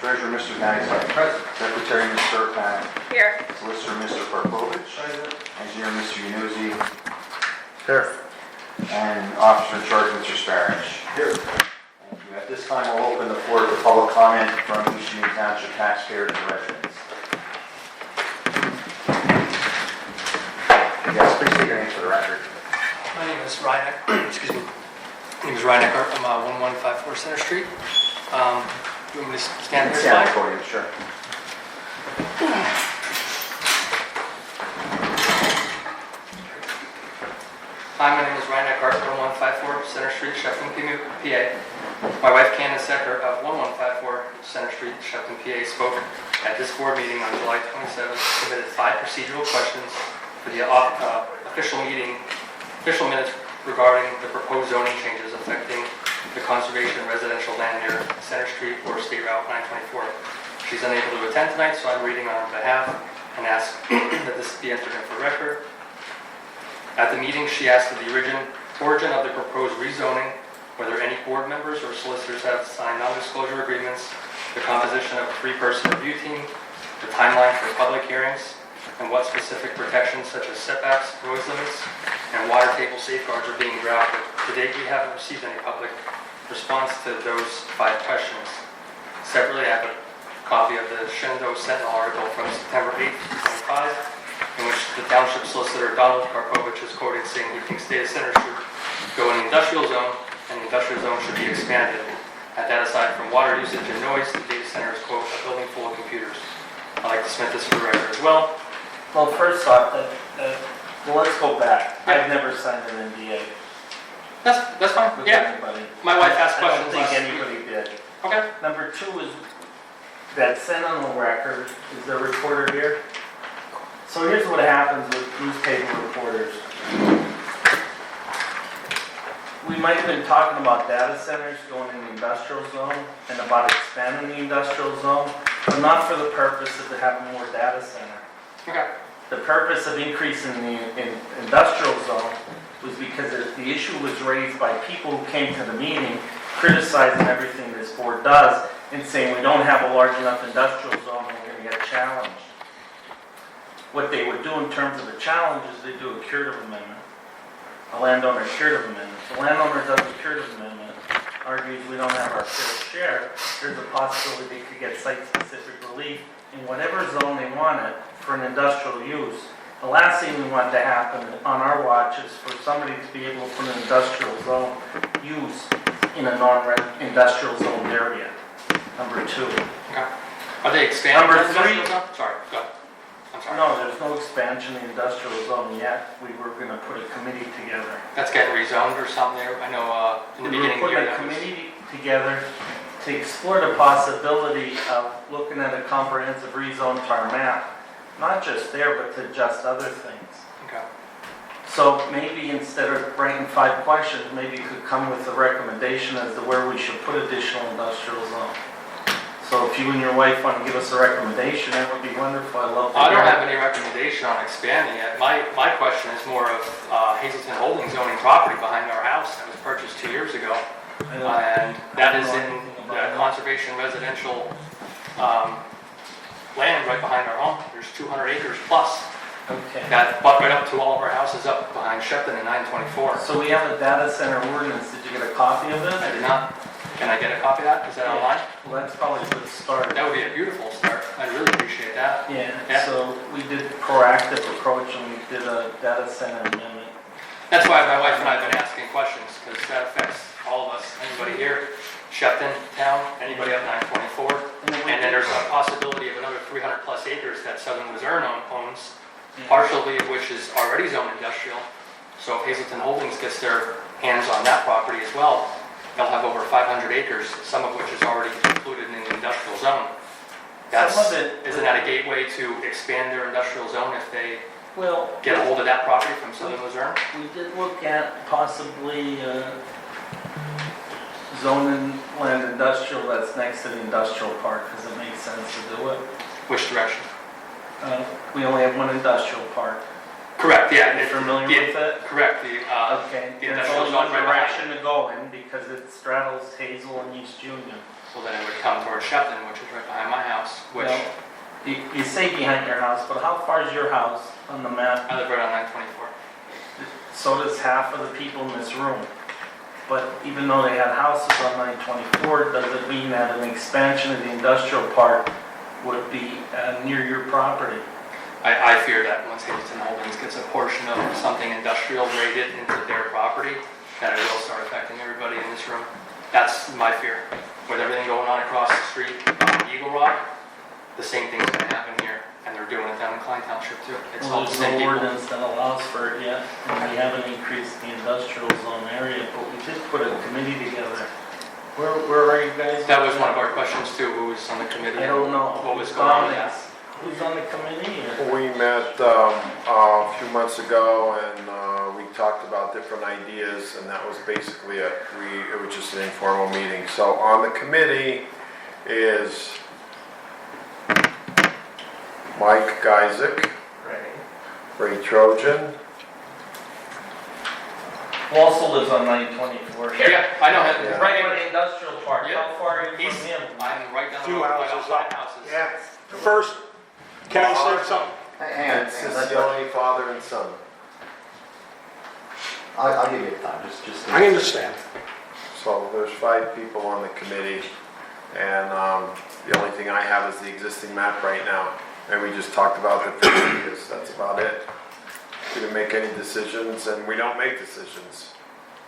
Treasurer, Mr. Magazine. Present. Secretary, Mr. Urban. Here. Solicitor, Mr. Karpovich. Engineer, Mr. Yanuzzi. Here. And Officer in Charge, Mr. Sparrish. Here. Thank you. At this time, we'll open the floor to public comment from East Union Township taxpayers and residents. Yes, please state your name for the record. My name is Ryan. Excuse me. My name is Ryan Eckhart. I'm 1154 Center Street. You want me to stand here? Stand before you, sure. Hi, my name is Ryan Eckhart, 1154 Center Street, Sheffield, PA. My wife, Candace Eckhart, of 1154 Center Street, Sheffield, PA, spoke at this board meeting on July 27th, submitted 5 procedural questions for the official minutes regarding the proposed zoning changes affecting the conservation residential land near Center Street or State Route 924. She's unable to attend tonight, so I'm reading on her behalf and ask that this be entered in for record. At the meeting, she asked for the origin of the proposed rezoning, whether any board members or solicitors have signed non-disclosure agreements, the composition of a 3-person review team, the timeline for public hearings, and what specific protections such as setbacks, noise limits, and water table safeguards are being drafted. To date, we haven't received any public response to those 5 questions. Separately, I have a copy of the Shendo Sentinel article from September 8th, 2025, in which the township solicitor Donald Karpovich is quoted saying he thinks data centers should go in the industrial zone, and the industrial zone should be expanded. At that aside from water usage and noise, the data center is, quote, a building full of computers. I'd like to submit this for the record as well. Well, first off, let's go back. I've never signed an NDA That's fine. with Yeah. anybody. My wife asked I don't questions think last week. anybody did. Okay. Number 2 is that sent on the record. Is the reporter here? So here's what happens with newspaper reporters. We might have been talking about data centers going in the industrial zone and about expanding the industrial zone, but not for the purpose of having more data center. Okay. The purpose of increasing the industrial zone was because the issue was raised by people who came to the meeting criticizing everything this board does and saying we don't have a large enough industrial zone and we're going to get challenged. What they would do in terms of a challenge is they do a curative amendment, a landowner curative amendment. If the landowner does a curative amendment, argues we don't have our fair share, there's a possibility they could get site-specific relief in whatever zone they want it for an industrial use. The last thing we want to happen on our watch is for somebody to be able to put an industrial zone use in a non-industrial zone area. Number 2. Okay. Are they expanding Number the 3. industrial zone? Sorry, go ahead. I'm sorry. No, there's no expansion in the industrial zone yet. We were going to put a committee together. That's getting rezoned or something there. I know in the We were beginning of the putting year a that was... committee together to explore the possibility of looking at a comprehensive rezone to our map. Not just there, but to adjust other things. Okay. So maybe instead of writing 5 questions, maybe you could come with a recommendation as to where we should put additional industrial zone. So if you and your wife want to give us a recommendation, that would be wonderful. I'd love to I hear don't it. have any recommendation on expanding it. My question is more of Hazelton Holdings owning property behind our house that was purchased 2 years ago. I don't- And that is I don't know in anything about the that. conservation residential land right behind our home. There's 200 acres plus Okay. that butt right up to all of our houses up behind Shepton and 924. So we have a data center ordinance. Did you get a copy of I it? did not. Can I get a copy of that? Is that online? Well, that's probably a good start. That would be a beautiful start. I'd really appreciate that. Yeah, Yeah. so we did proactive approach and we did a data center amendment. That's why my wife and I have been asking questions, because that affects all of us, anybody here, Shepton Town, anybody up 924. And then there's a possibility of another 300 plus acres that Southern Luzerne owns, partially of which is already zoned industrial. So if Hazelton Holdings gets their hands on that property as well, they'll have over 500 acres, some of which is already included in the industrial zone. Some of it- Isn't that a gateway to expand their industrial zone if they Well, get a hold of that property from Southern Luzerne? we did look at possibly zoning land industrial that's next to the industrial park, because it makes sense to do it. Which direction? We only have one industrial park. Correct, yeah. Are you familiar with it? Correct, the Okay, the there's industrial only zone one right behind direction to go in because it straddles Hazel and East Union. well, then it would come towards Shepton, which is right behind my house, which Well, you say behind your house, but how far is your house on the map? I live right on 924. So does half of the people in this room. But even though they had houses on 924, does it mean that an expansion of the industrial park would be near your property? I fear that once Hazelton Holdings gets a portion of something industrial rated into their property, that it will start affecting everybody in this room. That's my fear. With everything going on across the street on Eagle Rock, the same thing's gonna happen here, and they're doing it down in Klein Township too. It's all Well, the there's same no people. ordinance that allows for it yet, and we haven't increased the industrial zone area, but we did put a committee together. Where are you guys? That was one of our questions too, who was on the committee. I don't know. What was going on with that? Who's on the committee? or- We met a few months ago and we talked about different ideas, and that was basically it. It was just an informal meeting. So on the committee is Mike Geisick, Right. Ray Trojan, Who also lives on 924. Yeah, I know him. Yeah. Right in the industrial park. Yeah. How far are you He's, from him? I'm right down the Few road, right houses outside up. houses. Yeah. First, can I say something? Hang on, and Cecilia, father and son. I'll give you time, just. I understand. So there's 5 people on the committee, and the only thing I have is the existing map right now. And we just talked about the ideas, that's about it. We didn't make any decisions, and we don't make decisions.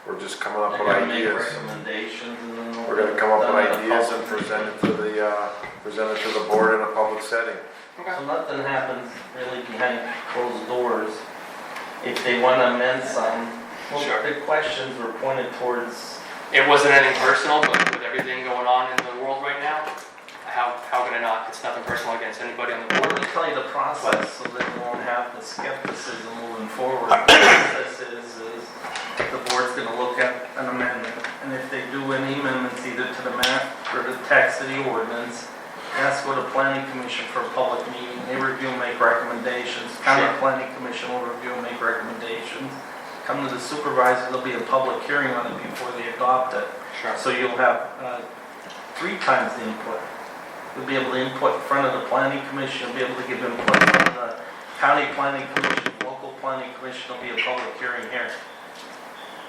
We're just coming up They're with gonna make ideas. recommendations and then. We're gonna come up with then a ideas and public present it to the board in a public setting. Okay. So nothing happens really behind closed doors. If they want to amend something, well, Sure. the questions were pointed towards, It wasn't anything personal, but with everything going on in the world right now, how can I not? It's nothing personal against anybody on the let board. me tell you the process so that you won't have the skepticism moving forward. The process is the board's going to look at an amendment, and if they do any amendments either to the map or the text of the ordinance, it has to go to planning commission for a public meeting. They review and make recommendations. County Sure. planning commission will review and make recommendations. Come to the supervisor, there'll be a public hearing on it before they adopt it. Sure. So you'll have 3 times the input. You'll be able to input in front of the planning commission, you'll be able to give input from the county planning commission, local planning commission, there'll be a public hearing here.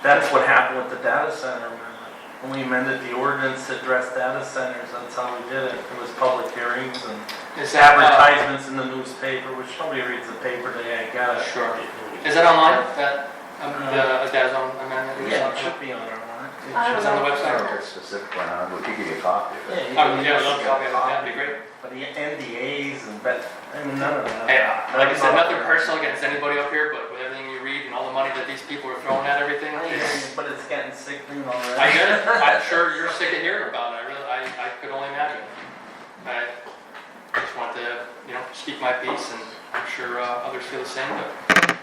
That's what happened with the data center amendment. When we amended the ordinance to address data centers, that's how we did it. It was public hearings and Is that, advertisements in the newspaper, which nobody reads the paper today, I got it. Sure. Is that online, that, the DAS amendment? Yeah, it should be on our warrant. It's on the I website? don't know if it's specific one, we could give you a copy. of it. Yeah, Yeah, I'd love to copy of it, that'd be great. But the NDAs and, none of that. Hey, like I said, nothing personal against anybody up here, but with everything you read and all the money that these people are throwing at everything, But it's getting sickening already. I get it. I'm sure you're sick of hearing about it. I could only imagine. I just want to, speak my piece, and I'm sure others feel the same, but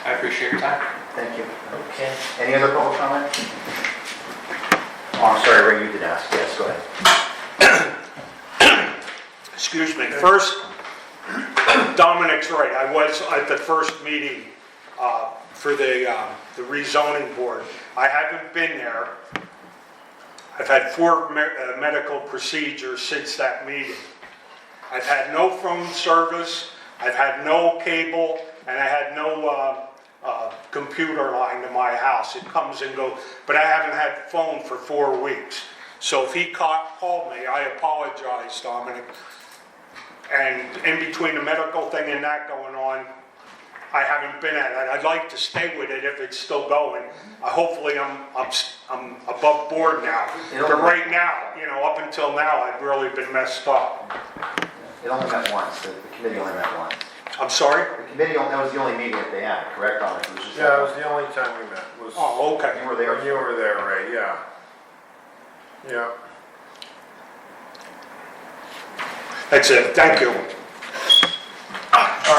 I appreciate your time. Thank you. Okay. Any other public comment? Oh, I'm sorry, Ray, you did ask. Yes, go ahead. Excuse me. First, Dominic's right. I was at the first meeting for the rezoning board. I haven't been there. I've had 4 medical procedures since that meeting. I've had no phone service, I've had no cable, and I had no computer line to my house. It comes and goes, but I haven't had phone for 4 weeks. So if he called me, I apologize, Dominic. And in between the medical thing and that going on, I haven't been at it. I'd like to stay with it if it's still going. Hopefully I'm above board now. But right now, up until now, I've really been messed up. It only met once, the committee only met once. I'm sorry? The committee, that was the only meeting that they had, correct, on it? It was just Yeah, it was the only time we met, was Oh, okay. You were there. when you were there, Ray, yeah. Yeah. That's it. Thank you. All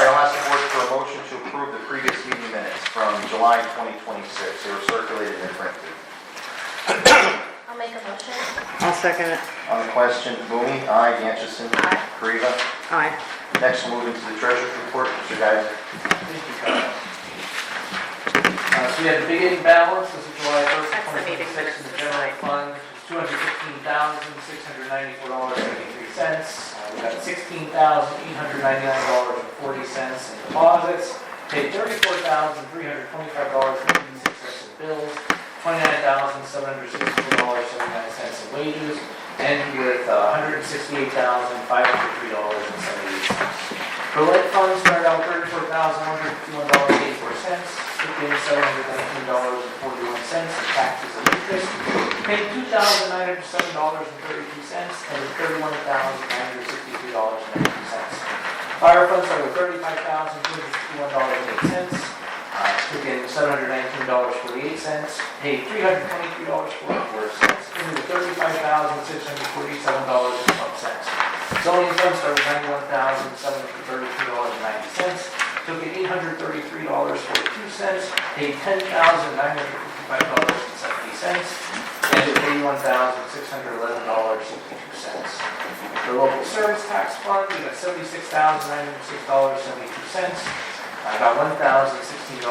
right, I'll ask the board for a motion to approve the previous meeting minutes from July 2026. They were circulated and printed. I'll make a motion. I'll second it. On the question, Bowie, aye, Ganchison, Aye. Kariva. Aye. Next, we'll move into the treasurer's report. Mr. Geisick. So we had the beginning balance, this is July 1st, That's the meeting 2026, in the minutes. general fund, which is $215,694.73. We got $16,899.40 in deposits. Paid $34,325.86 in bills. $29,764.79 in wages. And with $168,503.78. For lead funds started out $34,151.84, took in $719.41 in taxes and interest, paid $2,907.32, and with $31,963.92. Fire funds started with $35,261.08, took in $719.48, paid $323.44, and with $35,647.12. Zoning funds started with $91,732.90, took in $833.42, paid $10,955.70, and with $81,611.62. The local service tax fund, we got $76,906.72. I got $1,016.60 in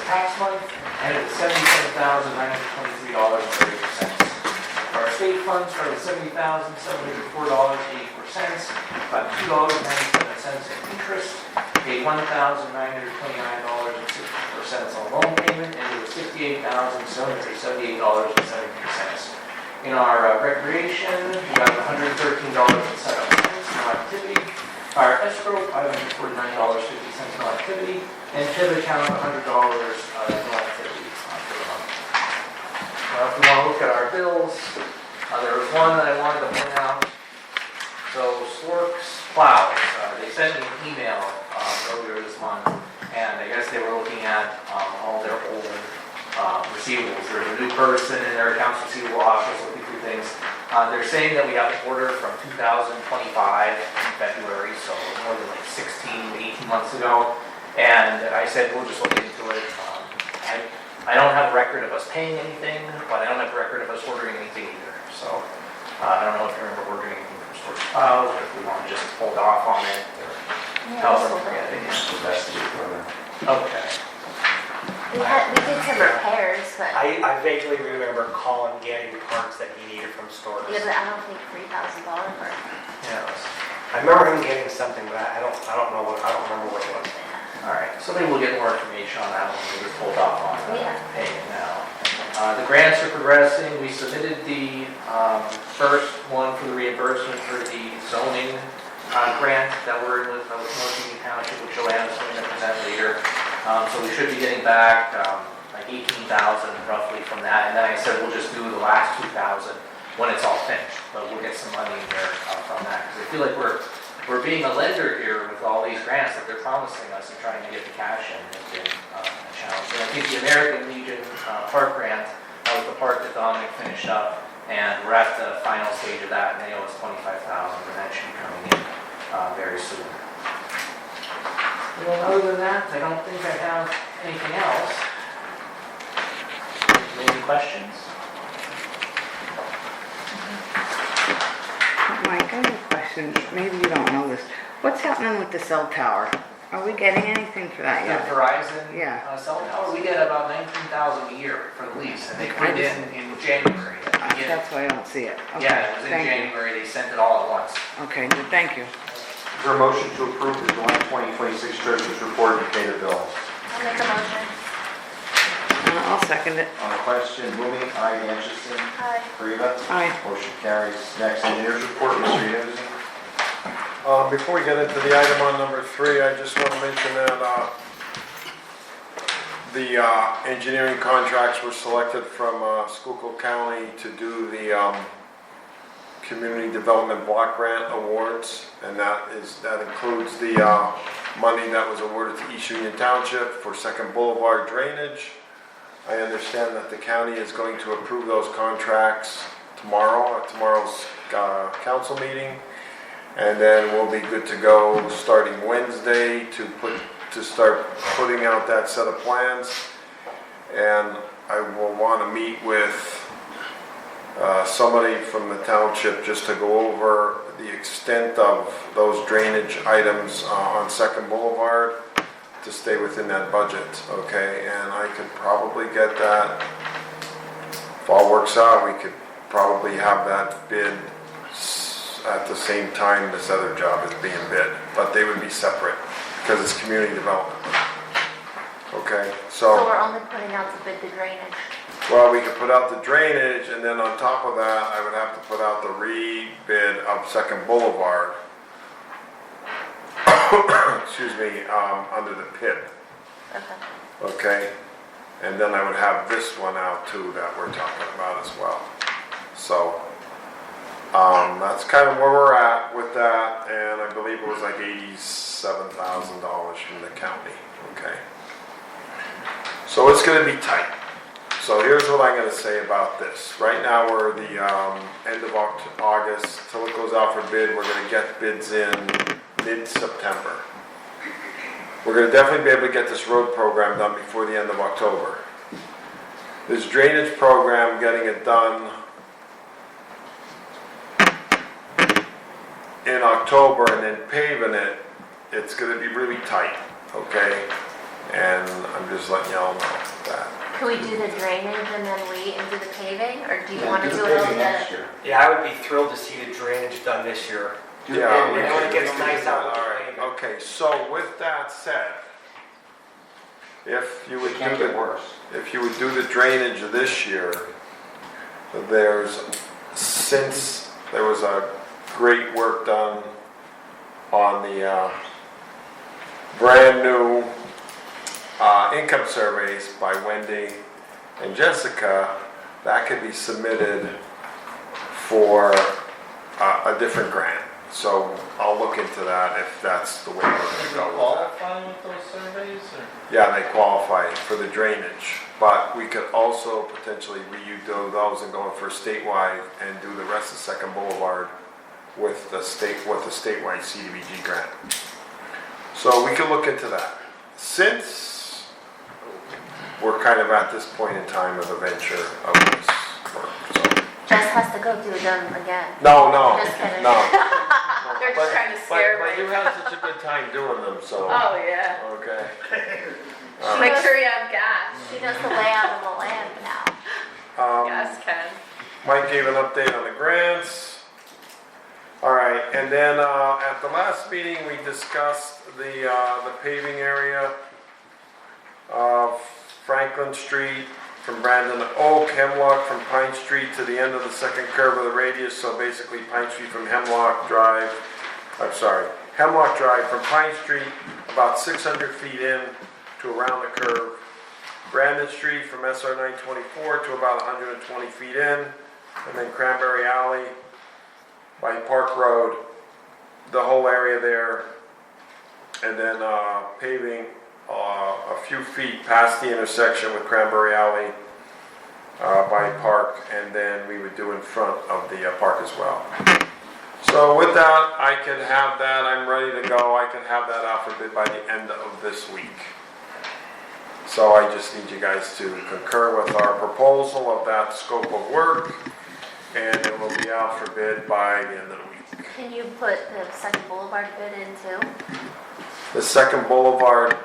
tax money, and it's $77,923.30. Our state funds started with $70,704.84, about $2.97 in interest, paid $1,929.64 on loan payment, and it was $58,778.73. In our recreation, we got $113.07 no activity. Our escrow, $549.50 no activity, and TIB account, $100 no activity for the month. Well, if we want to look at our bills, there was one that I wanted to point out. So Storks Plows, they sent me an email earlier this month, and I guess they were looking at all their old receivables. There's a new person in their accounts receivable office looking through things. They're saying that we have an order from 2025 in February, so more than like 16, 18 months ago. And I said, we'll just look into it. I don't have a record of us paying anything, but I don't have a record of us ordering anything either. So I don't know if you remember ordering anything from Storks Plows, or if we want to just hold off on it, or however we're getting it. Okay. We did some repairs, but, I vaguely remember Colin getting parts that he needed from stores. yeah, but I don't think $3,000 worth. Yeah. I remember him getting something, but I don't remember what it was. All right, so maybe we'll get more information on that when we just hold off on Yeah. paying it now. The grants are progressing. We submitted the first one for the reimbursement for the zoning grant that we're in with North Union Township, which Joanne is going to present later. So we should be getting back like $18,000 roughly from that. And then I said we'll just do the last $2,000 when it's all finished. But we'll get some money in there from that. Because I feel like we're being a lender here with all these grants that they're promising us and trying to get the cash in has been a challenge. And I think the American Legion Park grant, that was the part that Dominic finished up, and we're at the final stage of that, and they owe us $25,000, and that should be coming in very soon. Well, other than that, I don't think I have anything else. Any questions? Mike, I have a question. Maybe you don't know this. What's happening with the cell tower? Are we getting anything for that The yet? Verizon Yeah. cell tower, we get about $19,000 a year for the lease, and they put it in January. at the beginning. That's why I don't see it. Okay, Yeah, it was in thank you. January, they sent it all at once. Okay, good, thank you. Is there a motion to approve the July 2026 treasurer's report and pay the bills? I'll make a motion. I'll second it. On the question, moving, aye, Anderson, Aye. Kariba. Aye. Motion carries. Next, engineer's report, Mr. Husing. Before we get into the item on number 3, I just want to mention that the engineering contracts were selected from Schuylkill County to do the Community Development Block Grant Awards, and that includes the money that was awarded to East Union Township for Second Boulevard drainage. I understand that the county is going to approve those contracts tomorrow at tomorrow's council meeting. And then we'll be good to go starting Wednesday to start putting out that set of plans. And I will want to meet with somebody from the township just to go over the extent of those drainage items on Second Boulevard to stay within that budget, okay? And I could probably get that, if all works out, we could probably have that bid at the same time this other job is being bid, but they would be separate because it's community development. Okay, So we're only putting out to bid the drainage. well, we could put out the drainage, and then on top of that, I would have to put out the re-bid of Second Boulevard. Excuse me, under the PID, Okay. okay? And then I would have this one out too that we're talking about as well. So, that's kind of where we're at with that, and I believe it was like $87,000 from the county, okay? So it's gonna be tight. So here's what I'm gonna say about this. Right now, we're the end of August, till it goes out for bid, we're gonna get bids in mid-September. We're gonna definitely be able to get this road program done before the end of October. This drainage program, getting it done in October and then paving it, it's gonna be really tight, okay? And I'm just letting y'all know that. Can we do the drainage and then wait and do the paving, or do you want to Do do the it all paving next together? year. Yeah, I would be thrilled to see the drainage done this year. Do the Yeah, paving we next know year. it gets nice out with the All right, paving. okay, so with that said, if you would It can't do get worse. if you would do the drainage this year, since there was a great work done on the brand new income surveys by Wendy and Jessica, that could be submitted for a different grant. So I'll look into that if that's the way we're Does gonna it go with that. qualify with those surveys, or? Yeah, they qualify for the drainage, but we could also potentially redo those and go in for statewide and do the rest of Second Boulevard with the statewide CDBG grant. So we could look into that. Since we're kind of at this point in time of the venture of this work, so. Jess has to go do them again. No, Just kidding. no. They're just trying to scare But you me. had such a good time doing them, so. Oh, yeah. Okay. Make sure you have gas. She knows the layout of the land now. Ken. Mike gave an update on the grants. All right, and then at the last meeting, we discussed the paving area of Franklin Street from Brandon to Oak, Hemlock from Pine Street to the end of the second curve of the radius. So basically Pine Street from Hemlock Drive from Pine Street, about 600 feet in to around the curve. Brandon Street from SR 924 to about 120 feet in, and then Cranberry Alley by Park Road, the whole area there, and then paving a few feet past the intersection with Cranberry Alley by Park, and then we would do in front of the park as well. So with that, I can have that, I'm ready to go, I can have that out for bid by the end of this week. So I just need you guys to concur with our proposal of that scope of work, and it will be out for bid by the end of the week. Can you put the Second Boulevard bid in too? The Second Boulevard,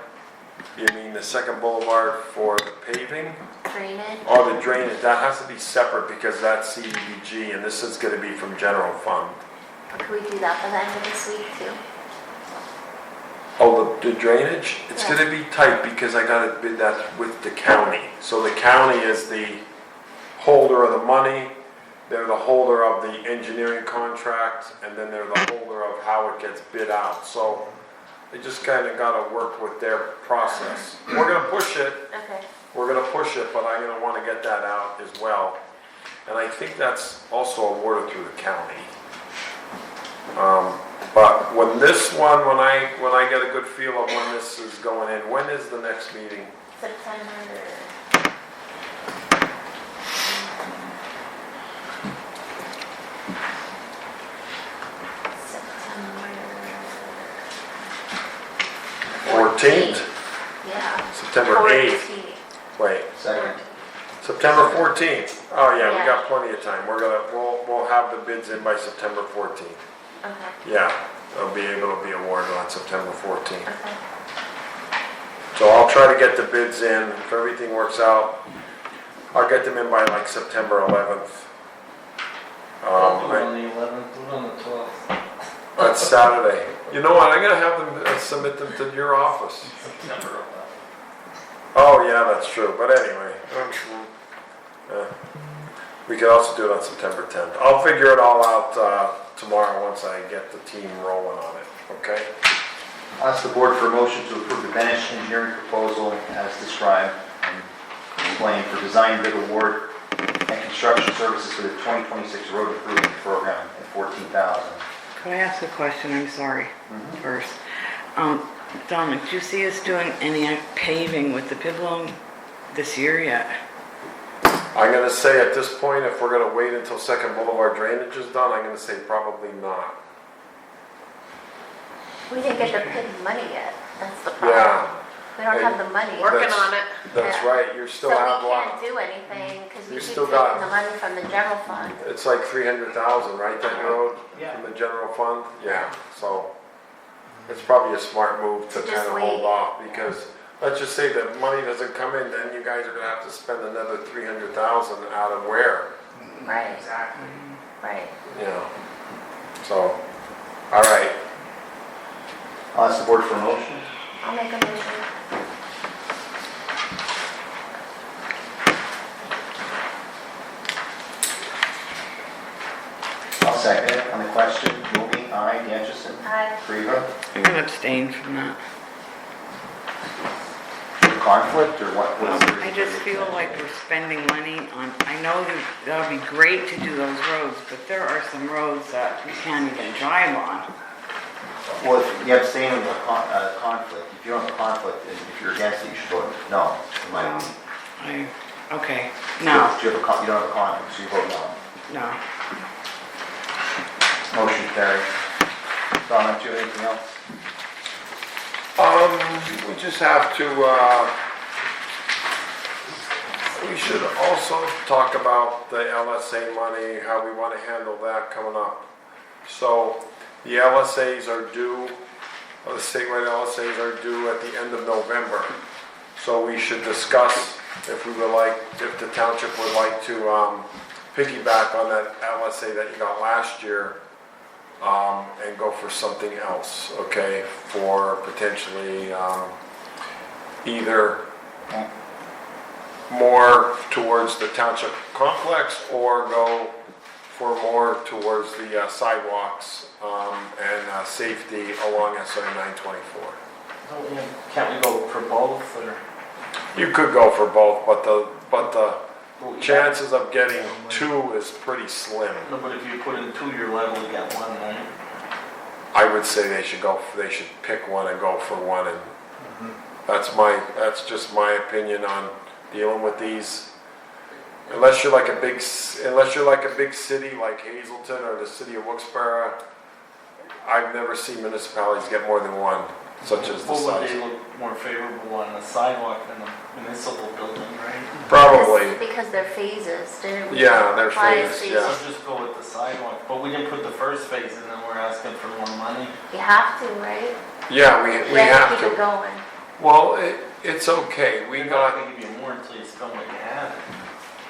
you mean the Second Boulevard for the paving? Drainage? Or the drainage, that has to be separate because that's CDBG and this is gonna be from general fund. Could we do that by the end of this week too? Oh, the drainage? It's Yeah. gonna be tight because I gotta bid that with the county. So the county is the holder of the money, they're the holder of the engineering contract, and then they're the holder of how it gets bid out. So they just kinda gotta work with their process. We're gonna push it, Okay. but I'm gonna wanna get that out as well. And I think that's also awarded through the county. But when this one, when I get a good feel of when this is going in, when is the next meeting? September. September. 14th? Yeah. September 8th? 14th. Wait, Second. September 14th? Oh yeah, we Yeah. got plenty of time. We'll have the bids in by September 14th. Okay. Yeah, they'll be able to be awarded on September 14th. Okay. So I'll try to get the bids in, if everything works out, I'll get them in by like September 11th. Don't do it on the 11th, do it on the 12th. That's Saturday. You know what, I'm gonna have them submit them to your office. September 11th. Oh, yeah, that's true, but anyway. We could also do it on September 10th. I'll figure it all out tomorrow once I get the team rolling on it, okay? I'll ask the board for a motion to approve the Benish engineering proposal as described and explained for design bid award and construction services for the 2026 road improvement program at $14,000. Could I ask a question? I'm sorry, first. Dominic, do you see us doing any paving with the Piblo this year yet? I'm gonna say at this point, if we're gonna wait until Second Boulevard drainage is done, I'm gonna say probably not. We didn't get the PID money yet, that's the problem. Yeah, We don't have the money. Working on it. that's Yeah. right, you still So have we one. can't do anything, because we You keep still taking got- the money from the general fund. It's like 300,000, right, that road? Yeah. From the general fund? Yeah, so it's probably a smart move to Just kind of wait. hold off, because let's just say that money doesn't come in, then you guys are gonna have to spend another 300,000 out of where? Right, Exactly. right. You know, so, all right. I'll ask the board for a motion. I'll make a motion. I'll second it. On the question, Moving, aye, DeAngeson, Aye. Riva. I'm gonna abstain from that. Conflict or what? what's the I reason just for feel the- like we're spending money on, I know that would be great to do those roads, but there are some roads that we can't even drive on. Well, if you abstain on the conflict, if you don't have a conflict, and if you're against it, you should vote no. in my opinion. Okay, no, Do you have you don't have a conflict, so you vote no. no. Motion carried. Donna, do you have anything else? We just have to, we should also talk about the LSA money, how we want to handle that coming up. So the LSAs are due, the statewide LSAs are due at the end of November. So we should discuss if we would like, if the township would like to piggyback on that LSA that you got last year and go for something else, okay, for potentially either more towards the township complex or go for more towards the sidewalks and safety along SR 924. Can't we go for both, or? You could go for both, but the chances of getting two is pretty slim. No, but if you put in two, you're liable to get one, right? I would say they should pick one and go for one, and that's just my opinion on dealing with these. Unless you're like a big city like Hazelton or the city of Wilkes-Barre, I've never seen municipalities get more than one, such as the What would size. they look more favorable on, the sidewalk than the municipal building, right? Probably, Because they're phases, didn't we? yeah, they're Apply phased, these. yeah. So just go with the sidewalk, but we didn't put the first phase in, then we're asking for more money. You have to, right? Yeah, we You have keep it to. going. Well, it's okay, we They're not got, gonna give you more until you spend what you have.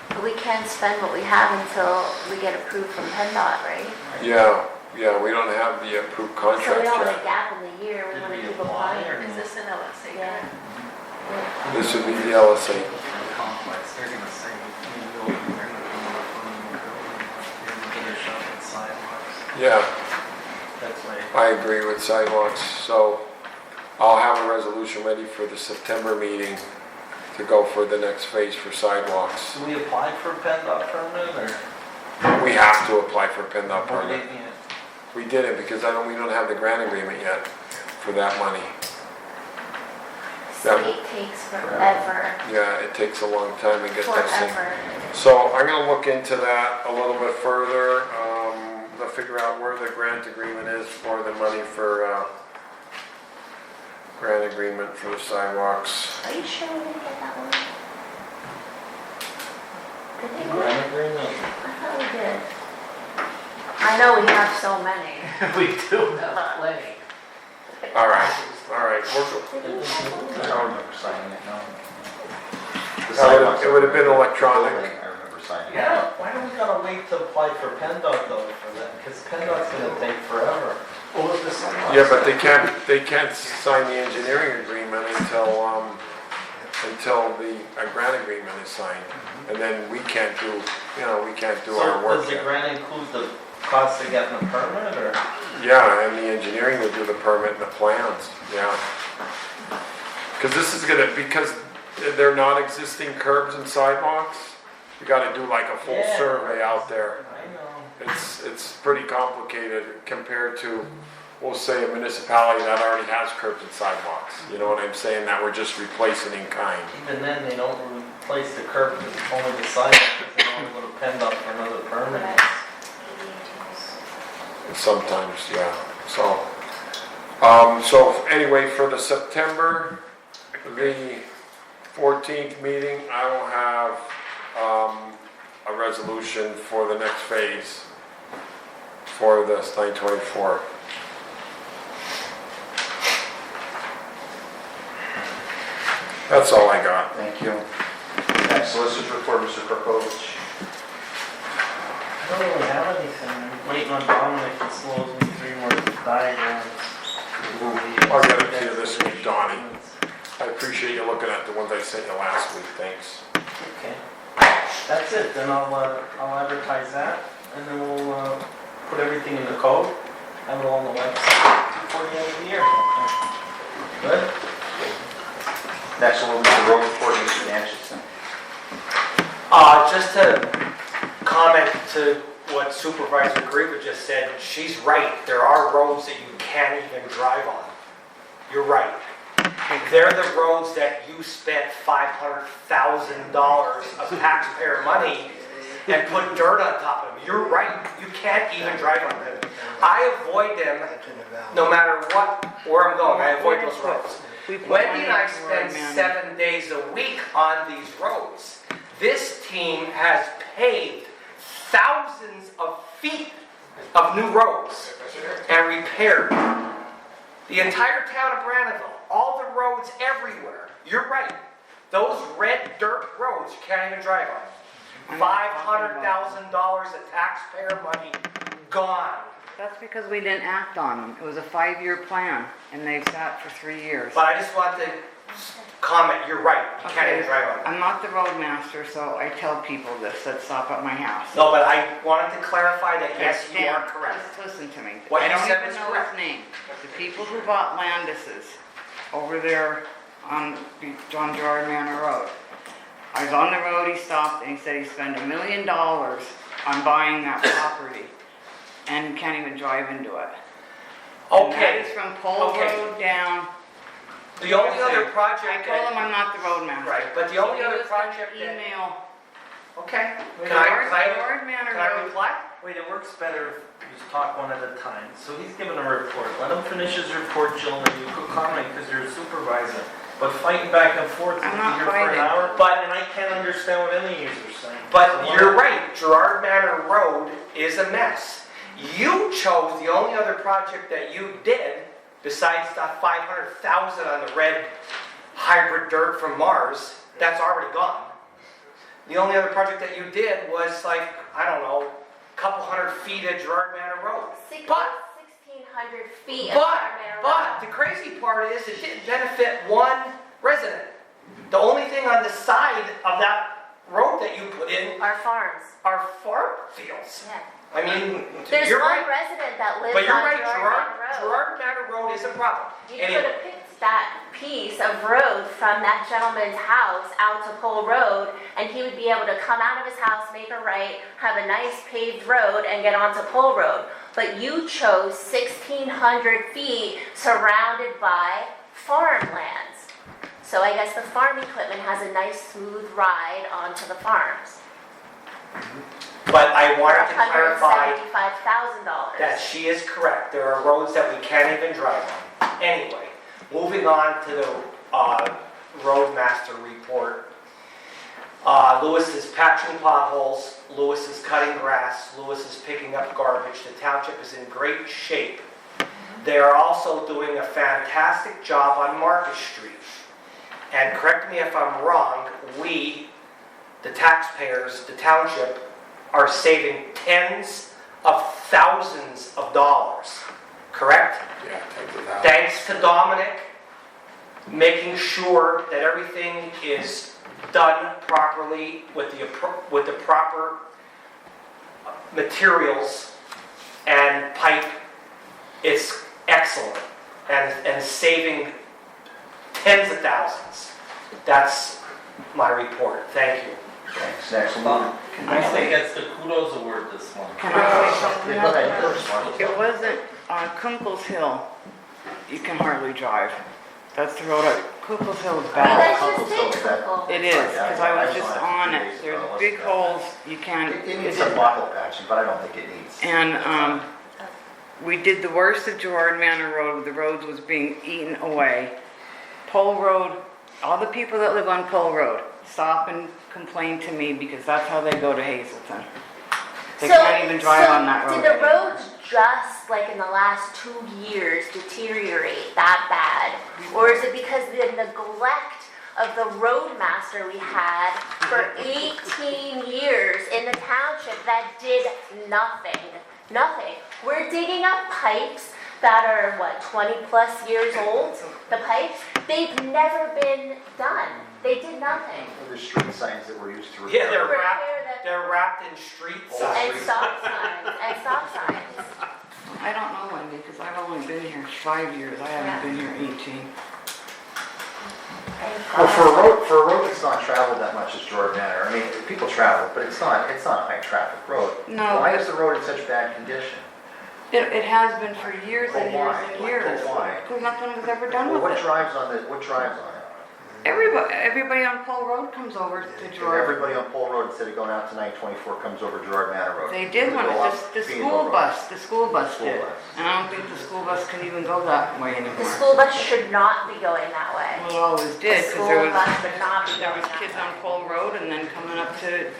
But we can't spend what we have until we get approved from PennDOT, right? yeah, we don't have the approved So we contract don't want yet. a gap in the year, we Did want to we keep apply, applying. or Is no? this an LSA? Yeah. This would be the LSA. Complex, they're gonna say, you know, they're gonna come up with a building, you're gonna finish up with sidewalks. Yeah, That's why. I agree with sidewalks, so I'll have a resolution ready for the September meeting to go for the next phase for sidewalks. Do we apply for a PennDOT permit, or? We have to apply for PennDOT We permit. didn't yet. We didn't because we don't have the grant agreement yet for that money. State takes forever. Yeah, it takes a long time to get that thing. Forever. So I'm gonna look into that a little bit further, to figure out where the grant agreement is for the money for, grant agreement for the sidewalks. Are you sure we didn't get that one? Did they? Grant agreement? I thought we did. I know we have so many. We do have plenty. All right, we're good. Did we have one? I don't remember signing it, no. The It would have been electronic. I remember sign. Yeah, why do we gotta wait to apply for PennDOT though for that? Because PennDOT's gonna take forever. What was the sidewalk? Yeah, but they can't sign the engineering agreement until the grant agreement is signed. And then we can't do our So work does the yet. grant include the cost of getting a permit or? Yeah, and the engineering will do the permit and the plans, yeah. Because because they're not existing curbs and sidewalks, you gotta do like a full Yeah. survey out there. I know. It's pretty complicated compared to, we'll say, a municipality that already has curbs and sidewalks. You know what I'm saying? That we're just replacing in kind. Even then, they don't replace the curb, because only the sidewalk, because they only go to PennDOT for another permit. Sometimes, yeah. So anyway, for the September the 14th meeting, I will have a resolution for the next phase for this 924. That's all I got. Thank you. Next, solicitor's report, Mr. Karpovich. I don't really have anything. I'm waiting on Dominic to slows me through more diagrams. I'll get it to you this week, Donnie. I appreciate you looking at the ones I sent you last week, thanks. Okay. That's it, then I'll advertise that, and then we'll put everything in the code, have it all on the website, before the end of the year. Good? Next, we'll move to the road report, Mr. Danchison. Just to comment to what Supervisor Griever just said, she's right. There are roads that you can't even drive on. You're right. They're the roads that you spent $500,000 of taxpayer money and put dirt on top of them. You're right. You can't even drive on them. I avoid them no matter where I'm going. I avoid those roads. Wendy and I spend 7 days a week on these roads. This team has paved thousands of feet of new roads and repaired the entire town of Brandonville, all the roads everywhere. You're right. Those red dirt roads you can't even drive on. $500,000 of taxpayer money gone. That's because we didn't act on them. It was a 5-year plan, and they've sat for 3 years. But I just want to comment, you're right. You can't even drive on them. I'm not the roadmaster, so I tell people this that stop at my house. No, but I wanted to clarify that yes, you are correct. Just listen to me. What I you don't said even was know correct. his name. The people who bought Landises over there on John Gerard Manor Road. I was on the road, he stopped, and he said he spent $1 million on buying that property, and he can't even drive into it. And that Okay. is from Pole Okay. Road down. The only other project I told him that... I'm not the roadmaster. Right, but the only He other was gonna project that... Email. Okay. Can I Gerard Manor Road. reply? Wait, it works better if you just talk one at a time. So he's giving a report. Let him finish his report, Jill, and you could comment because you're a supervisor. But fighting back and forth, I'm you'll not be here for fighting. an hour, and I can't understand what any of you are saying. But So you're right, Gerard Manor Road is a mess. You chose the only other project that you did, besides the $500,000 on the red hybrid dirt from Mars, that's already gone. The only other project that you did was like, I don't know, a couple hundred feet of Gerard Manor Road. But 1,600 feet of Manor But the crazy part is it didn't benefit one resident. The only thing on the side of that road that you put in Our farms. are farm fields. Yeah. I mean, There's you're one right. resident that lives But you're on right, Gerard Manor Road. Gerard Manor Road is a problem. You Anyway. could have picked that piece of road from that gentleman's house out to Pole Road, and he would be able to come out of his house, make a right, have a nice paved road, and get onto Pole Road. But you chose 1,600 feet surrounded by farmlands. So I guess the farm equipment has a nice smooth ride onto the farms. But I wanted to clarify $175,000. that she is correct. There are roads that we can't even drive on. Anyway, moving on to the roadmaster report. Lewis is patching potholes. Lewis is cutting grass. Lewis is picking up garbage. The township is in great shape. They are also doing a fantastic job on Market Street. And correct me if I'm wrong, we the taxpayers, the township, are saving tens of thousands of dollars, correct? Yeah, tens of thousands. Thanks to Dominic making sure that everything is done properly with the proper materials and pipe. It's excellent and saving tens of thousands. That's my report. Thank you. Thanks. Next, we'll move. I think that's the kudos award this month. Can I say something Yeah, go else? ahead, first, Mark. It wasn't on Kunkel's Hill. You can hardly drive. That's the road. Kunkel's Hill is You bad. guys Kunkel's just Hill did is bad. Kunkel. It is, because I was just on it. There's big holes. You can't. It needs some buckle patching, but I don't think it needs. And we did the worst of Gerard Manor Road. The road was being eaten away. Pole Road, all the people that live on Pole Road stop and complain to me because that's how they go to Hazelton. They can't even drive on that road Did the anymore. roads just like in the last 2 years deteriorate that bad? Or is it because the neglect of the roadmaster we had for 18 years in the township that did nothing? Nothing. We're digging up pipes that are, what, 20 plus years old? The pipes? They've never been done. They did nothing. There's street signs that were used to Yeah, repair. they're wrapped in street Oh, signs. And stop signs, and stop signs. I don't know, Wendy, because I've only been here 5 years. I haven't been here 18. Well, for a road that's not traveled that much as Jordan Manor, I mean, people travel, but it's not a high traffic road. No, Why but- is the road in such bad condition? It has been for years and But years why? and years. But why? Because nothing was ever done Well, with what it. drives on it? Everybody on Pole Road comes over to And Gerard. everybody on Pole Road, instead of going out to 924, comes over Gerard Manor Road. They did one, Go up the Beanville school Road. bus, the school bus School did. bus. And I don't think the school bus can even go that way The anymore. school bus should not be going that way. Well, it always The did, because school there was, bus should not be there going was that kids way. on Pole Road, and then coming up to,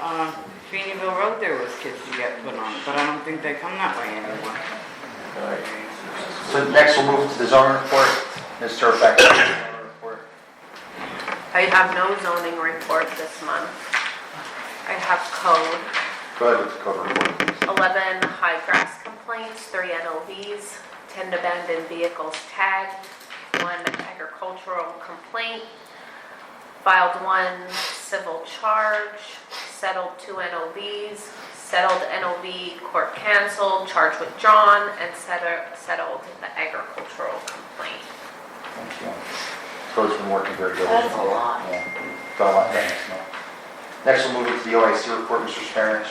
Beanville Road, there was kids to get put on, but I don't think they come that way anymore. So next we'll move to the zoning report. Ms. Turbeck, zoning report. I have no zoning report this month. I have code, Go ahead with the code report, please. 11 high grass complaints, 3 NOVs, 10 abandoned vehicles tagged, 1 agricultural complaint, filed 1 civil charge, settled 2 NOVs, settled NOV court canceled, charge withdrawn, and settled the agricultural complaint. Thank you. Code's been working very good. That's a lot. Yeah, got a lot done this month. Next we'll move into the OIC report, Mr. Sparrow.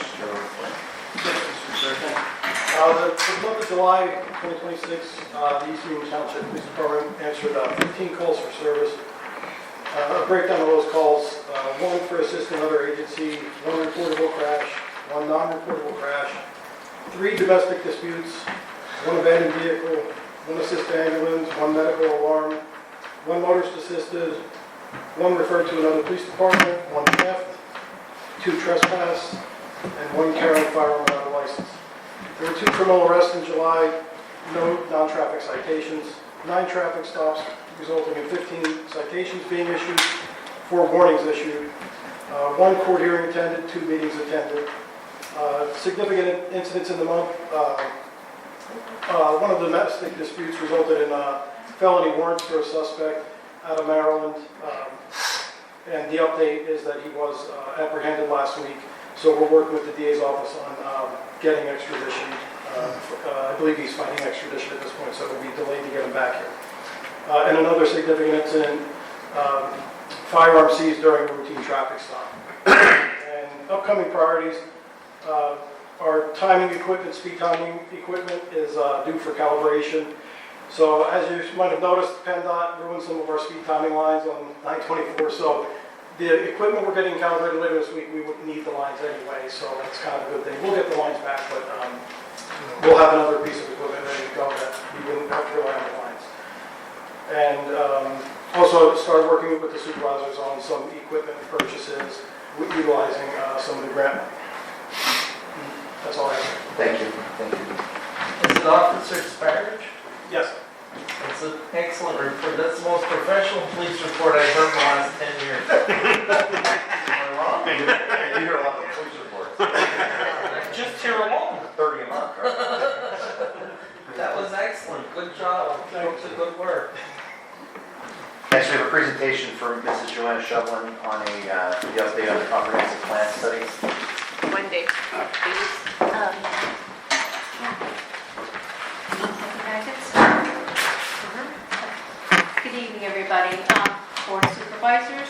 For the month of July 2026, the East Union Township Police Department answered 15 calls for service. A breakdown of those calls, 1 for assisting another agency, 1 reportable crash, 1 non-reportable crash, 3 domestic disputes, 1 abandoned vehicle, 1 assist ambulance, 1 medical alarm, 1 motorist assisted, 1 referred to another police department, 1 theft, 2 trespass, and 1 carrying firearm without a license. There were 2 criminal arrests in July, no non-traffic citations, 9 traffic stops, resulting in 15 citations being issued, 4 warnings issued, 1 court hearing attended, 2 meetings attended. Significant incidents in the month. One of the domestic disputes resulted in felony warrants for a suspect out of Maryland. And the update is that he was apprehended last week. So we're working with the DA's office on getting extradition. I believe he's fighting extradition at this point, so it will be delayed to get him back here. And another significant incident, firearm seized during a routine traffic stop. And upcoming priorities, our timing equipment, speed timing equipment is due for calibration. So as you might have noticed, PennDOT ruined some of our speed timing lines on 924. So the equipment we're getting calibrated later this week, we would need the lines anyway. So that's kind of a good thing. We'll get the lines back, but we'll have another piece of equipment ready to go that we wouldn't have to rely on the lines. And also started working with the supervisors on some equipment purchases, utilizing some of the grant money. That's all I have. Thank you. Thank you. Is it Officer Sparrow? Yes. It's an excellent report. That's the most professional police report I've heard in the last 10 years. Am I wrong? excellent, good job, folks, good work. Next, we have a presentation from Mrs. Joanna Shovlin on the update on the comprehensive plan study. Wendy, please. Good evening, everybody. Board of Supervisors,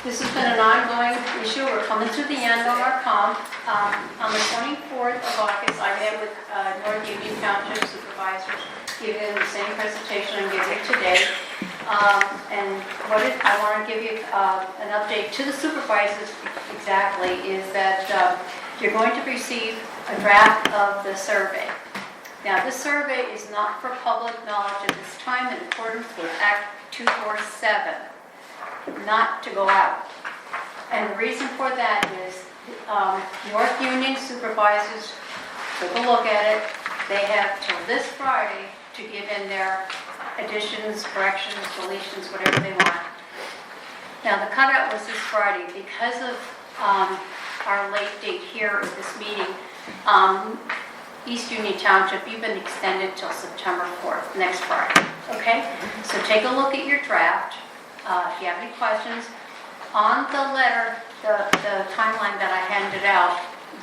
this has been an ongoing issue. We're coming to the end on our comp. On the 24th of August, I met with North Union Township Supervisors, giving them the same presentation I'm giving today. And I want to give you an update to the supervisors exactly is that you're going to receive a draft of the survey. Now, this survey is not for public knowledge at this time in accordance with Act 247, not to go out. And the reason for that is North Union supervisors took a look at it. They have till this Friday to give in their additions, corrections, deletions, whatever they want. Now, the cutout was this Friday. Because of our late date here at this meeting, East Union Township, you've been extended till September 4th, next Friday, okay? So take a look at your draft. If you have any questions, on the letter, the timeline that I handed out,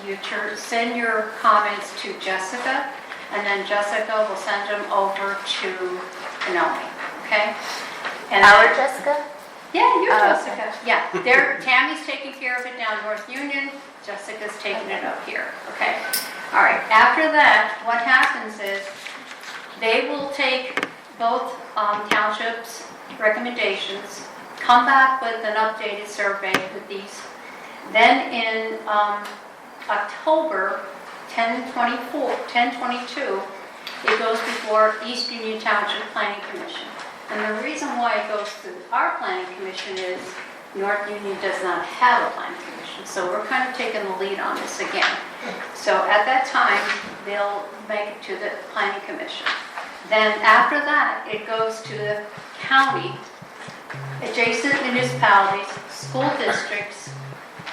you send your comments to Jessica, and then Jessica will send them over to Naomi, okay? And Our then- Jessica? Yeah, you're Oh, Jessica. Yeah, Tammy's taking care of it down North Union, Jessica's taking it up here, okay? All right, after that, what happens is they will take both townships' recommendations, come back with an updated survey with these. Then in October 10/22, it goes before East Union Township Planning Commission. And the reason why it goes to our planning commission is North Union does not have a planning commission. So we're kind of taking the lead on this again. So at that time, they'll make it to the planning commission. Then after that, it goes to the county, adjacent municipalities, school districts,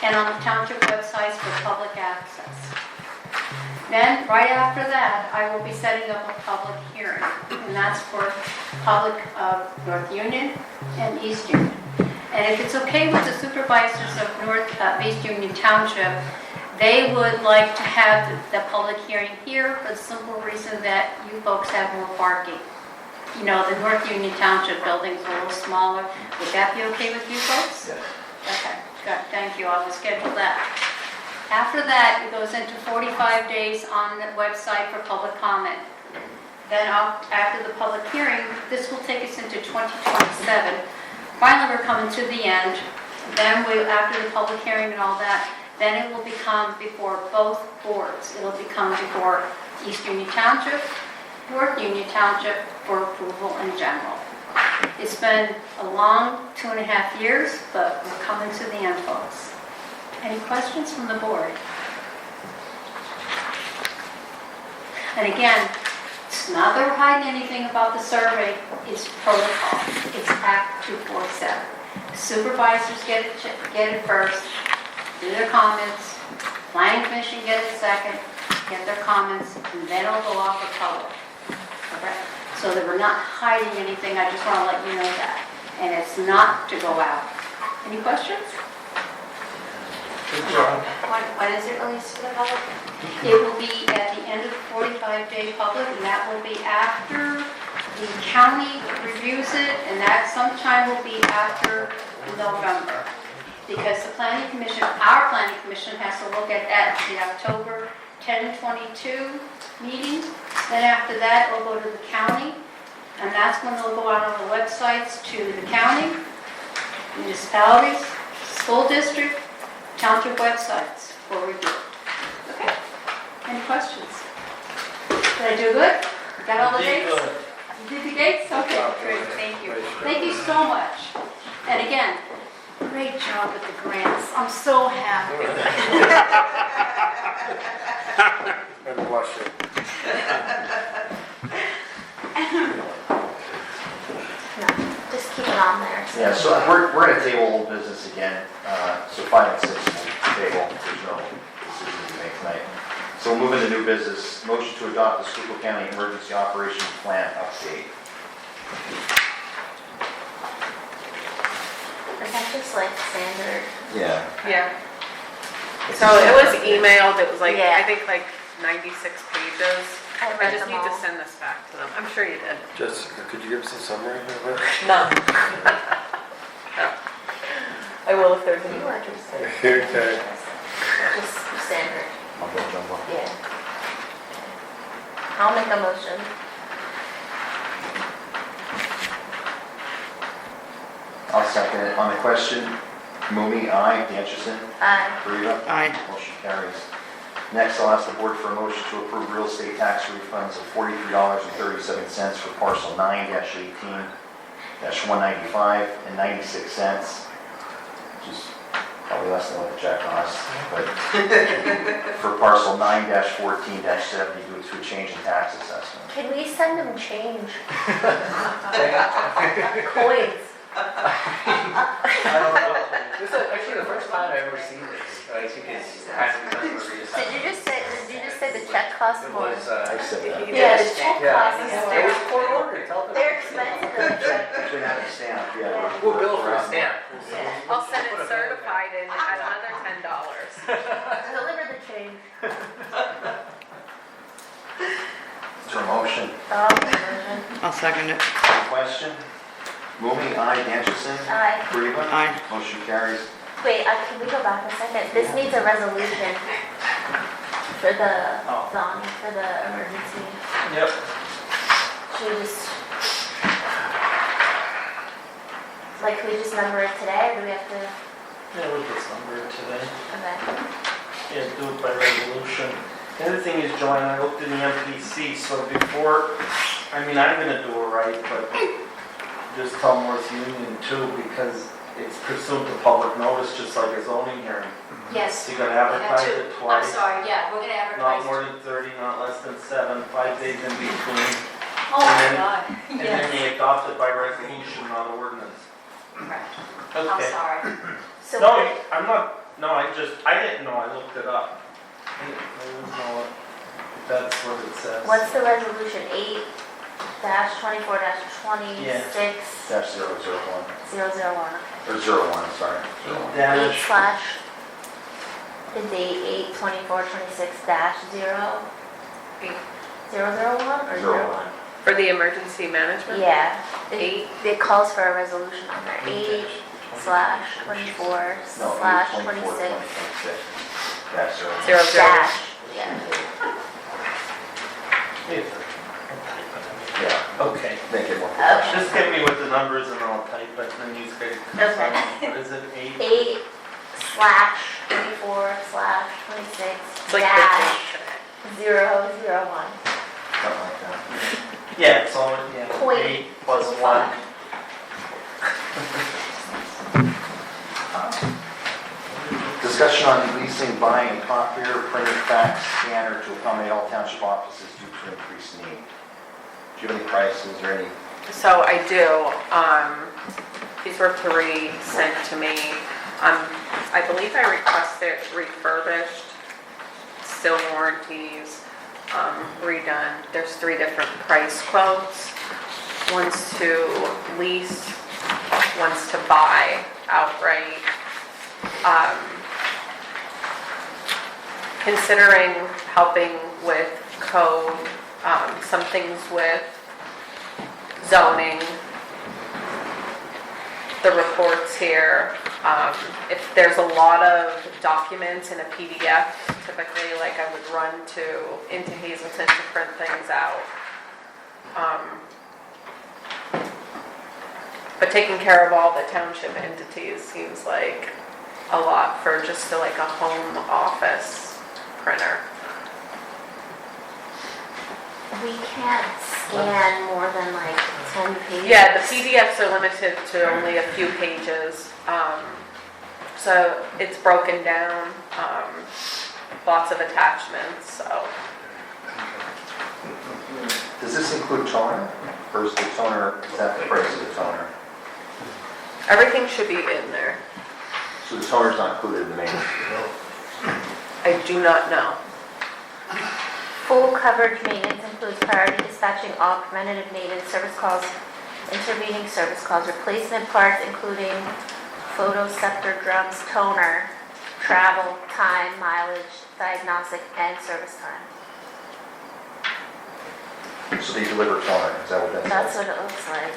and on the township websites for public access. Then, right after that, I will be setting up a public hearing, and that's for public of North Union and East Union. And if it's okay with the supervisors of East Union Township, they would like to have the public hearing here for the simple reason that you folks have more parking. You know, the North Union Township building's a little smaller. Would that be okay with you folks? Yes. Okay, good, thank you, I will schedule that. After that, it goes into 45 days on the website for public comment. Then after the public hearing, this will take us into 2027. Finally, we're coming to the end. Then after the public hearing and all that, then it will become before both boards. It'll become before East Union Township, North Union Township for approval in general. It's been a long 2.5 years, but we're coming to the end, folks. Any questions from the board? And again, it's not that we're hiding anything about the survey, it's protocol. It's Act 247. Supervisors get it first, do their comments, planning commission get it second, get their comments, and then it'll go off for public. Okay? So that we're not hiding anything, I just want to let you know that. And it's not to go out. Any questions? Good job. When is it released to the public? It will be at the end of the 45-day public, and that will be after the county reviews it, and that sometime will be after November. Because the planning commission, our planning commission has to look at the October 10/22 meeting. Then after that, it'll go to the county, and that's when they'll go out on the websites to the county, municipalities, school district, township websites for review. Okay? Any questions? Did I do good? Got all the dates? You did the dates? Okay, great, thank you. Thank you so much. And again, great job with the grants. I'm so happy. And bless you. No, just keep it on there. Yeah, so we're going to table old business again. So 5 and 6 will table. There's no decision to make tonight. So we'll move into new business. Motion to adopt the Schuylkill County Emergency Operations Plan update. Is that just like standard? Yeah. Yeah. So it was emailed, it was like, Yeah. I think like 96 pages. I I read just them need to all. send this back to them. I'm sure you did. Jessica, could you give us a summary of it? No. I will if there's any You more. are interested. Okay. Just standard, Mumbo jumbo. yeah. I'll make a motion. I'll second it. On the question, Mumi, aye. Dancherson, Aye. Kariba. Aye. Motion carries. Next, I'll ask the board for a motion to approve real estate tax refunds of $43.37 for parcel 9-18-195 and 96 cents, which is probably less than what the check costs, but for parcel 9-14-70 due to a change in tax assessment. Can we send them change? Coins. I don't know. This is actually the first time I've ever seen this. I think it's kind of reassessed. Did you just say the check costs It more? was, I said that. Yeah, the check yeah. costs It more. was court ordered, tell them. They're expensive than the check. Should have a stamp, yeah. We'll bill for a stamp. Yeah. I'll send it certified in at another $10. Deliver the change. Is there a motion? Oh, conversion. I'll second it. Question? Mumi, aye. Dancherson, Aye. Kariba. Aye. Motion carries. Wait, can we go back a second? This needs a resolution for the, Don, for the emergency. Yep. Should we just, like, can we just number it today, or do we have to, Yeah, we'll get somewhere today. okay. Yeah, do it by resolution. The other thing is, Joanne, I looked in the MPC, so before, I mean, I'm gonna do it right, but just tell Morris Union too, because it's pursuant to public notice, just like a zoning hearing. Yes. So you gotta advertise it I'm twice. sorry, yeah, we're gonna Not advertise. more than 30, not less than 7, 5 days in between. Oh my and then- God, And then yes. they adopt it by resolution, not ordinance. Correct. Okay. I'm sorry. So No, what- I'm not, no, I didn't know, I looked it up. I didn't know if that's what it says. what's the resolution, 8-24-26 Dash 001. 001? Or 01, sorry. 8 Dash, slash, the date 8-24-26-0, 001 or 01? For the emergency management? Yeah. Eight. It calls for a resolution on there, 8/24/26. No, 8/24/26. Dash 01. 00. Dash, yeah. Yeah, okay. make it more. Okay. Just get me with the numbers and I'll type it, and then you guys can Okay. what is it, 8? 8/24/26 It's like dash the 001. Something like that. Yeah, it's all, yeah, Point 8 plus 1. 25. Discussion on leasing, buying a copier, printer, fax, scanner to accommodate all township offices due to increased need. Do you have any prices or any? So I do. These were 3 sent to me. I believe I requested refurbished, still warranties, redone. There's 3 different price quotes. One's to lease, one's to buy outright. Considering helping with code, some things with zoning, the reports here. If there's a lot of documents in a PDF, typically, like I would run into Hazelton to print things out. But taking care of all the township entities seems like a lot for just like a home office printer. We can't scan more than like 10 pages. Yeah, the PDFs are limited to only a few pages. So it's broken down, lots of attachments, so. Does this include toner? Or is the toner, is that the price of the toner? Everything should be in there. So the toner's not included in the main? I do not know. Full coverage maintenance includes priority dispatching all preventative maintenance service calls, intervening service calls, replacement parts including photoceptor drums, toner, travel, time, mileage, diagnostic, and service time. So they deliver toner, is that what that That's says? what it looks like.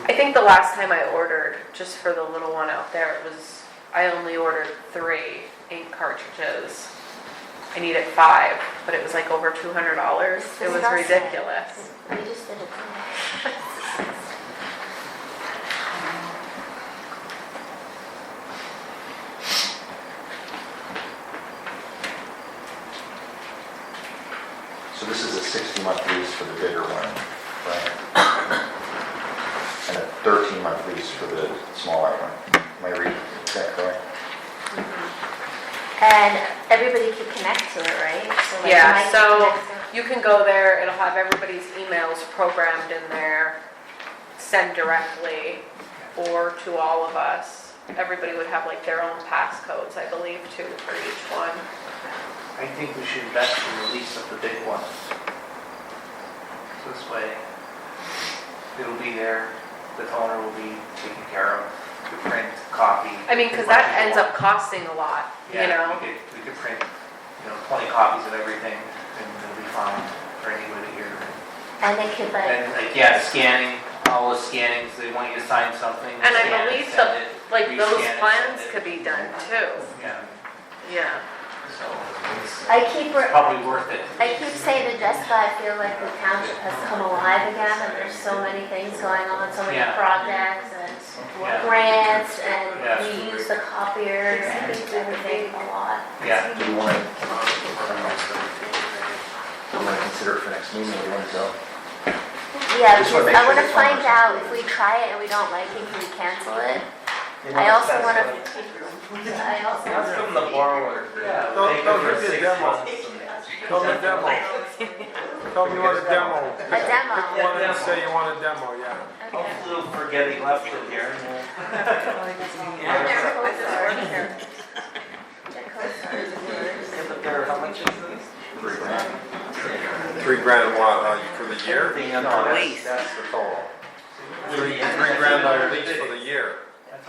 I think the last time I ordered, just for the little one out there, it was, I only ordered 8 cartridges. I needed 5, but it was like over $200. It was ridiculous. We just did it. So this is a 60-month lease for the bigger one, right? And a 13-month lease for the smaller one. Am I reading, is that correct? And everybody can connect to it, right? So like Yeah, Mike so can connect to- you can go there, it'll have everybody's emails programmed in there, send directly, or to all of us. Everybody would have like their own passcodes, I believe, too, for each one. I think we should invest in the lease of the big one. So this way, it'll be there, the toner will be taken care of, the print, copy. I mean, because that ends up costing a lot, you Yeah, know? we could print, 20 copies of everything, and it'll be fine for anybody here. And they could like, And like, yeah, scanning, all the scannings, they want you to sign something. And I scan it, believe send it, like those rescan it, plans send it. could be done too. Yeah, Yeah. so it's probably worth it. I keep saying to Jessica, I feel like the township has come alive again, and there's so many things going on, so many Yeah. projects and Yeah. grants, and Yeah. we use the copiers, I think we're doing a lot. Yeah. Do you want to consider it for next meeting, or do you want to go? Yeah, Just wanna because make I sure want to the find toner's out if included. we try it and we don't like it, can we cancel it? I also want to, I also, That's from the borrower. Yeah. Don't they give give her me a 6 demo. months. Tell me demo. Tell me you want a demo. a demo. You want to say you want a demo, yeah. Okay. Hopefully we'll forget he left it here. And their co-stars. Their co-stars. How much is this? $3,000. $3,000 what, for the year? Everything No, under that's the total. $3,000 on lease for the year.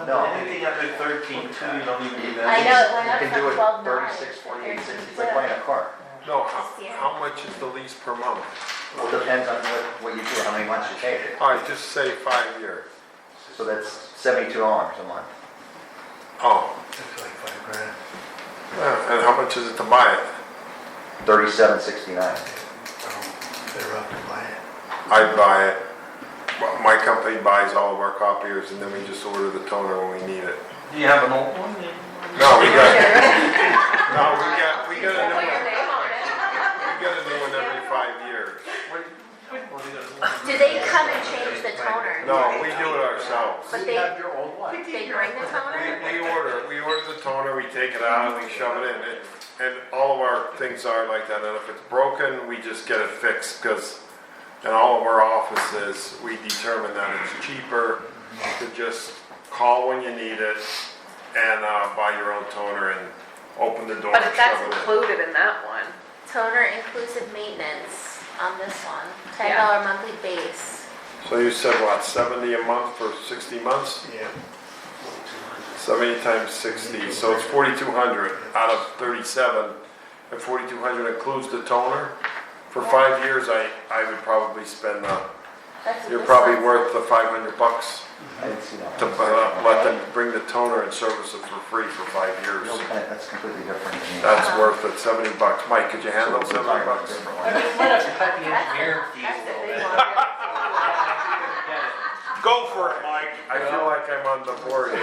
No. Anything under 13, too, you don't even need that. I know, it went You up can do from it 12.9. 36, 48, 60, it's like buying a car. No, how much is the lease per month? Well, it depends on what you do, how many months you take it. All right, just say 5 year. So that's $72 a month. Oh. Yeah, and how much is it to buy it? $37.69. I buy it. Well, my company buys all of our copiers and then we just order the toner when we need it. Do you have an old one? No, we got a new one. Put your name on it. We got a new one every 5 years. Do they come and change the toner? No, we do it ourselves. But they, they bring the toner? We order the toner, we take it out, and we shove it in. And all of our things are like that. And if it's broken, we just get it fixed because in all of our offices, we determine that it's cheaper to just call when you need it and buy your own toner and open the door But and if that's shove it in. included in that one, Toner inclusive maintenance on this one, $10 Yeah. monthly base. So you said what, 70 a month for 60 months? Yeah. 70 times 60, so it's 4,200 out of 37, and 4,200 includes the toner. For 5 years, I would probably spend, That's what you're this probably one's worth like. the $500 I didn't see that. to let them bring the toner and service it for free for 5 years. No, that's completely different than me. That's worth it, $70. Mike, could you handle So we're talking about a $70? different I one. mean, you might have to cut the engineer fees a little bit. Go for it, Mike. I feel like I'm on the board here.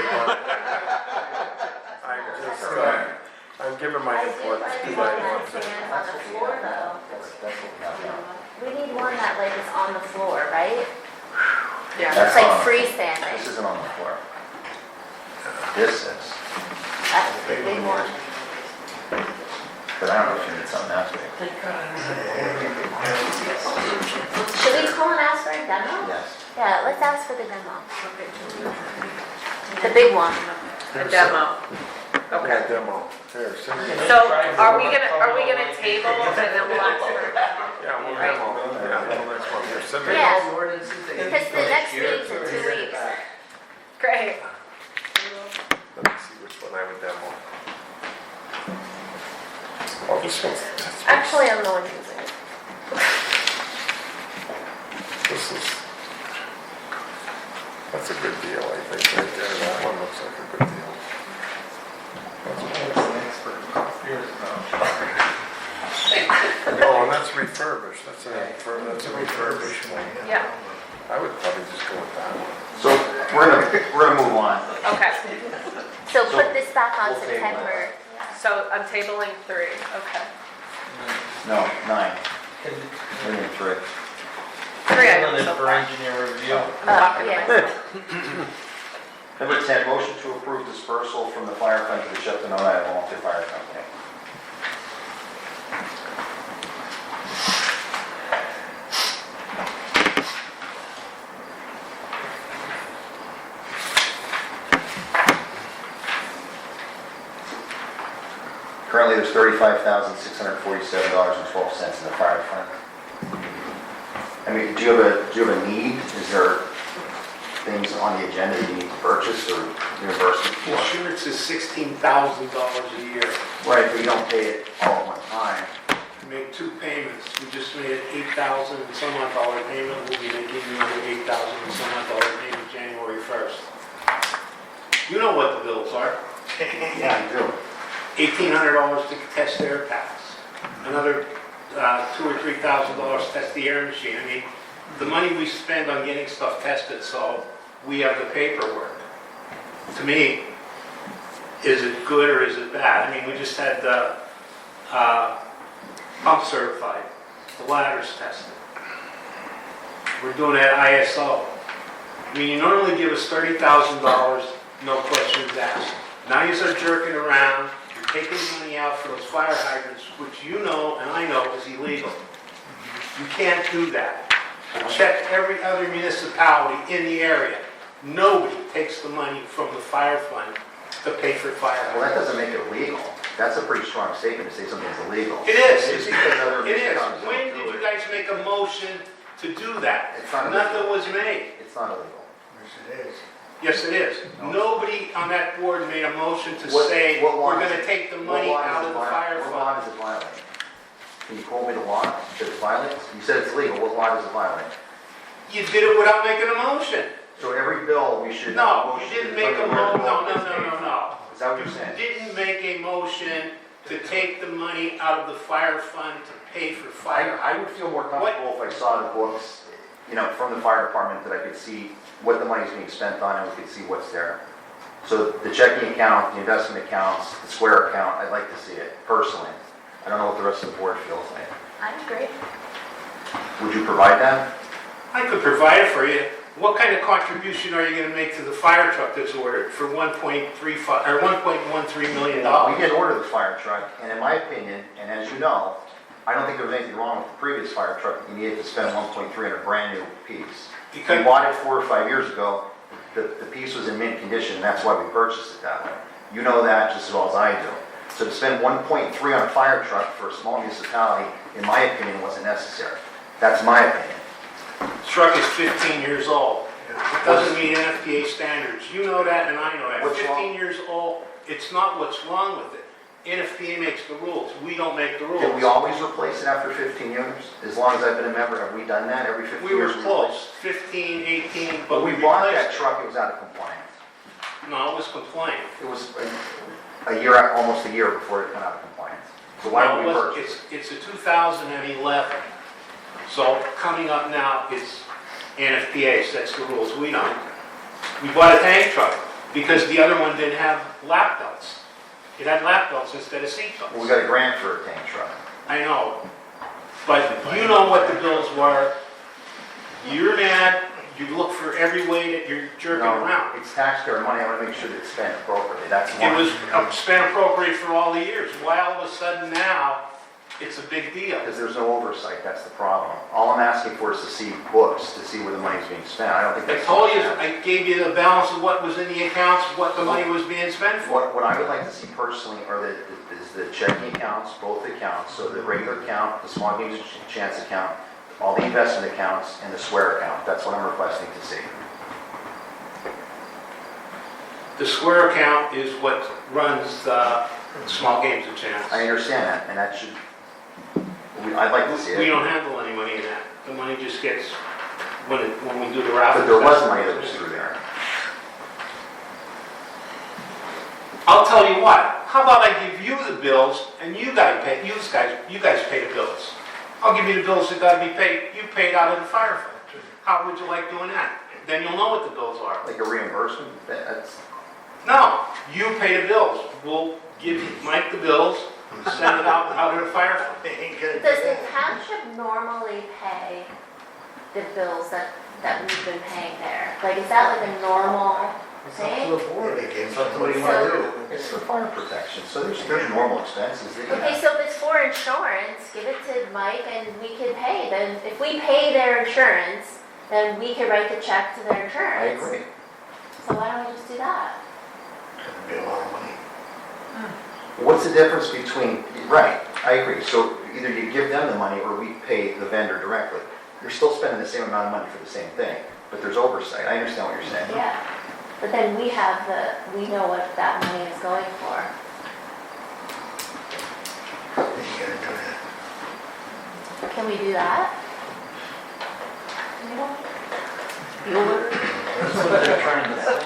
I'm just, I'm giving my I do input like because one I that want to. stands on the floor though. That's what we have now. We need one that like is on the floor, right? yeah. It's like on- freestanding. This isn't on the floor. This is, That's the big one. but I don't know if you need something else big. Should we call and ask for a demo? Yes. Yeah, let's ask for the demo. The big one. A demo. Okay, demo. Here, send me. So are we gonna table and then we'll ask for Yeah, we'll have all, yeah, well, next one here. Send me Yeah. all the ordinances that you Because the next meeting's in 2 weeks. Great. Let me see which one I would demo. Oh, this one's, Actually, I'm the one using it. this is, that's a good deal, I think, right there. That one looks like a good deal. Oh, and that's refurbished. That's a refurbished one. Yeah, I would probably just go with that one. So we're gonna move on. okay. So put this back on We'll table that. September. So I'm tabling 3, okay. No, 9. We're in 3. 3 items so For far. engineer review. I'm talking to yeah. myself. Number 10, motion to approve dispersal from the fire fund to the Shepton, Ohio Volunteer Fire Company. Currently, there's $35,647.12 in the fire fund. I mean, do you have a need? Is there things on the agenda that you need to purchase or reimbursement for? Insurance is $16,000 a year. Right, but you don't pay it all at one time. We make 2 payments. We just made an $8,000 and some odd dollar payment. We'll be making another $8,000 and some odd dollar payment January 1st. You know what the bills are. Yeah, I do. $1,800 to test air packs. Another $2,000 or $3,000 to test the air machine. I mean, the money we spend on getting stuff tested, so we have the paperwork. To me, is it good or is it bad? I mean, we just had the pump certified, the ladders tested. We're doing that ISO. I mean, you normally give us $30,000, no questions asked. Now you start jerking around, you're taking money out for those fire hydrants, which you know and I know is illegal. You can't do that. I checked every other municipality in the area. Nobody takes the money from the fire fund to pay for fire Well, that hydrants. doesn't make it legal. That's a pretty strong statement to say something's illegal. It is. It's because other It is. municipalities When don't did do you it. guys make a motion to do that? It's not illegal. Nothing was made. It's not illegal. Yes, it is. No. Nobody on that board made a motion to What- say, what law we're is gonna it? take the What money law does out it of the violate? fire What law fund. does it violate? Can you quote me the law that it violates? You said it's legal. What law does it violate? You did it without making a motion. So every bill we should. No, you didn't make a motion. no. Is that what you're You saying? didn't make a motion to take the money out of the fire fund to pay for fire. I would feel more comfortable if I saw the books, from the fire department, that I could see what the money's being spent on and we could see what's there. So the checking account, the investment accounts, the square account, I'd like to see it personally. I don't know what the rest of the board feels like. I agree. Would you provide that? I could provide it for you. What kind of contribution are you gonna make to the fire truck that's ordered for 1.35, or $1.13 million? We did order the fire truck, and in my opinion, and as you know, I don't think there was anything wrong with the previous fire truck. You needed to spend 1.3 on a brand new piece. We Because, bought it 4 or 5 years ago. The piece was in mint condition, and that's why we purchased it that way. You know that just as well as I do. So to spend 1.3 on a fire truck for a small municipality, in my opinion, wasn't necessary. That's my opinion. truck is 15 years old. It doesn't meet NFPA standards. You know that and I know that. What's wrong? 15 years old, it's not what's wrong with it. NFPA makes the rules. We don't make the rules. Did we always replace it after 15 years? As long as I've been a member, have we done that every 15 We were years? close, 15, 18, But but we bought that replaced truck, it was out of compliance. it. No, it was compliant. It was a year, almost a year before it went out of compliance. So why No, did it we wasn't. purchase it? It's a 2011. So coming up now, it's NFPA sets the rules. We don't. We bought a tank truck because the other one didn't have lap belts. It had lap belts instead of seat belts. Well, we got a grant for a tank truck. I know, but you know what the bills were. You're mad, you look for every way that you're jerking No, around. it's taxpayer money, I want to make sure that it's spent appropriately, that's It one. was spent appropriately for all the years. Why all of a sudden now, it's a big deal? Because there's no oversight, that's the problem. All I'm asking for is to see books, to see where the money's being spent. I don't think I that's. told you, I gave you the balance of what was in the accounts, what the money was being spent for. What I would like to see personally are is the checking accounts, both accounts, so the regular account, the small games chance account, all the investment accounts, and the swear account. That's what I'm requesting to see. The square account is what runs the small games of chance. I understand that, and that should, I'd like to see We it. don't handle any money in that. The money just gets, when we do the raffle. But there was money that was through there. I'll tell you what, how about I give you the bills and you guys pay the bills. I'll give you the bills that gotta be paid, you pay it out of the fire fund. How would you like doing that? Then you'll know what the bills are. Like a reimbursement, that's, No, you pay the bills. We'll give Mike the bills, send it out of the fire fund. Does the township normally pay the bills that we've been paying there? Like, is that like a normal thing? what do you want to do? It's for fire protection, so there's normal expenses that you Okay, have. so if it's for insurance, give it to Mike and we can pay. Then if we pay their insurance, then we can write the check to their I insurance. agree. So why don't we just do that? What's the difference between, right, I agree, so either you give them the money or we pay the vendor directly. You're still spending the same amount of money for the same thing, but there's oversight, I understand what you're saying. Yeah. But then we know what that money is going for. Can we do that? That's what they're trying to say,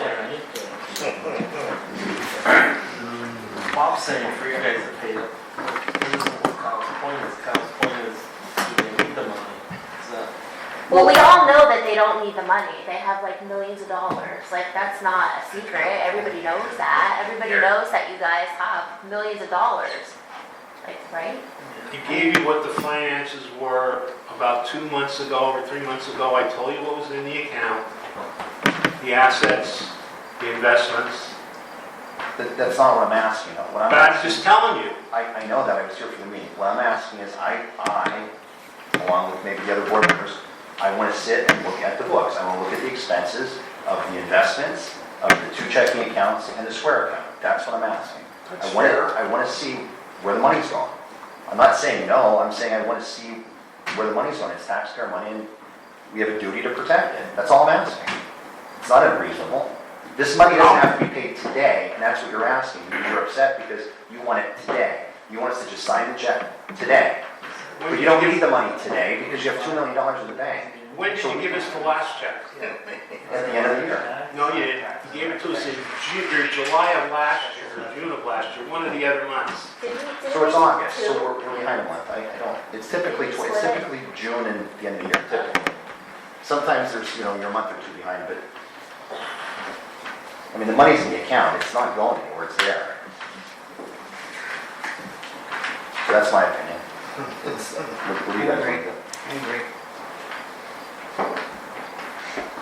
right? Bob's saying for you guys to pay it. This isn't what Kyle's point is. Kyle's point is, do they need the money? Is that? Well, we all know that they don't need the money. They have like millions of dollars. Like, that's not a secret. Everybody knows that. Everybody knows that you guys have millions of dollars. Like, right? I gave you what the finances were about 2 months ago or 3 months ago. I told you what was in the account, the assets, the investments. That's not what I'm asking, though. What I'm But I'm asking, just telling you, I know that, I was here for the meeting. What I'm asking is, I, along with maybe the other board members, I want to sit and look at the books. I want to look at the expenses of the investments, of the 2 checking accounts, and the square account. That's what I'm asking. That's I want to see where the money's going. I'm not saying no, I'm saying I want to see where the money's going. It's taxpayer money, and we have a duty to protect it. That's all I'm asking. It's not unreasonable. This money doesn't have to be paid today, and that's what you're asking. You're upset because you want it today. You want us to just sign the check today. But you don't need the money today because you have $2 million in the bank. when did you give us the last check? At the end of the year. No, you didn't. You gave it to us in July of last year, or June of last year, one of the other months. So it's August, so we're behind a month. I don't, it's typically June and the end of the year, typically. Sometimes there's, you're a month or 2 behind, but, I mean, the money's in the account, it's not going anywhere, it's there. So that's my opinion. What do you guys think? I agree.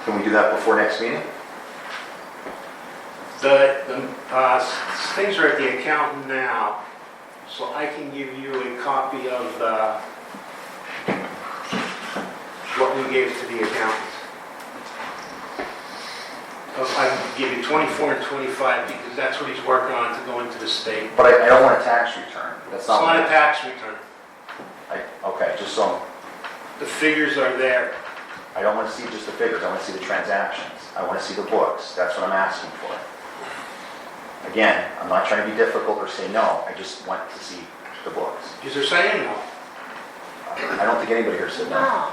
Can we do that before next meeting? The things are at the accountant now, so I can give you a copy of what we gave to the accountant. I can give you 24 and 25 because that's what he's working on to go into the state. But I don't want a tax return. That's It's not. not a tax return. Okay, just so, The figures are there. I don't want to see just the figures, I want to see the transactions. I want to see the books, that's what I'm asking for. Again, I'm not trying to be difficult or say no, I just want to see the books. Is there saying no? I don't think anybody here said no. No,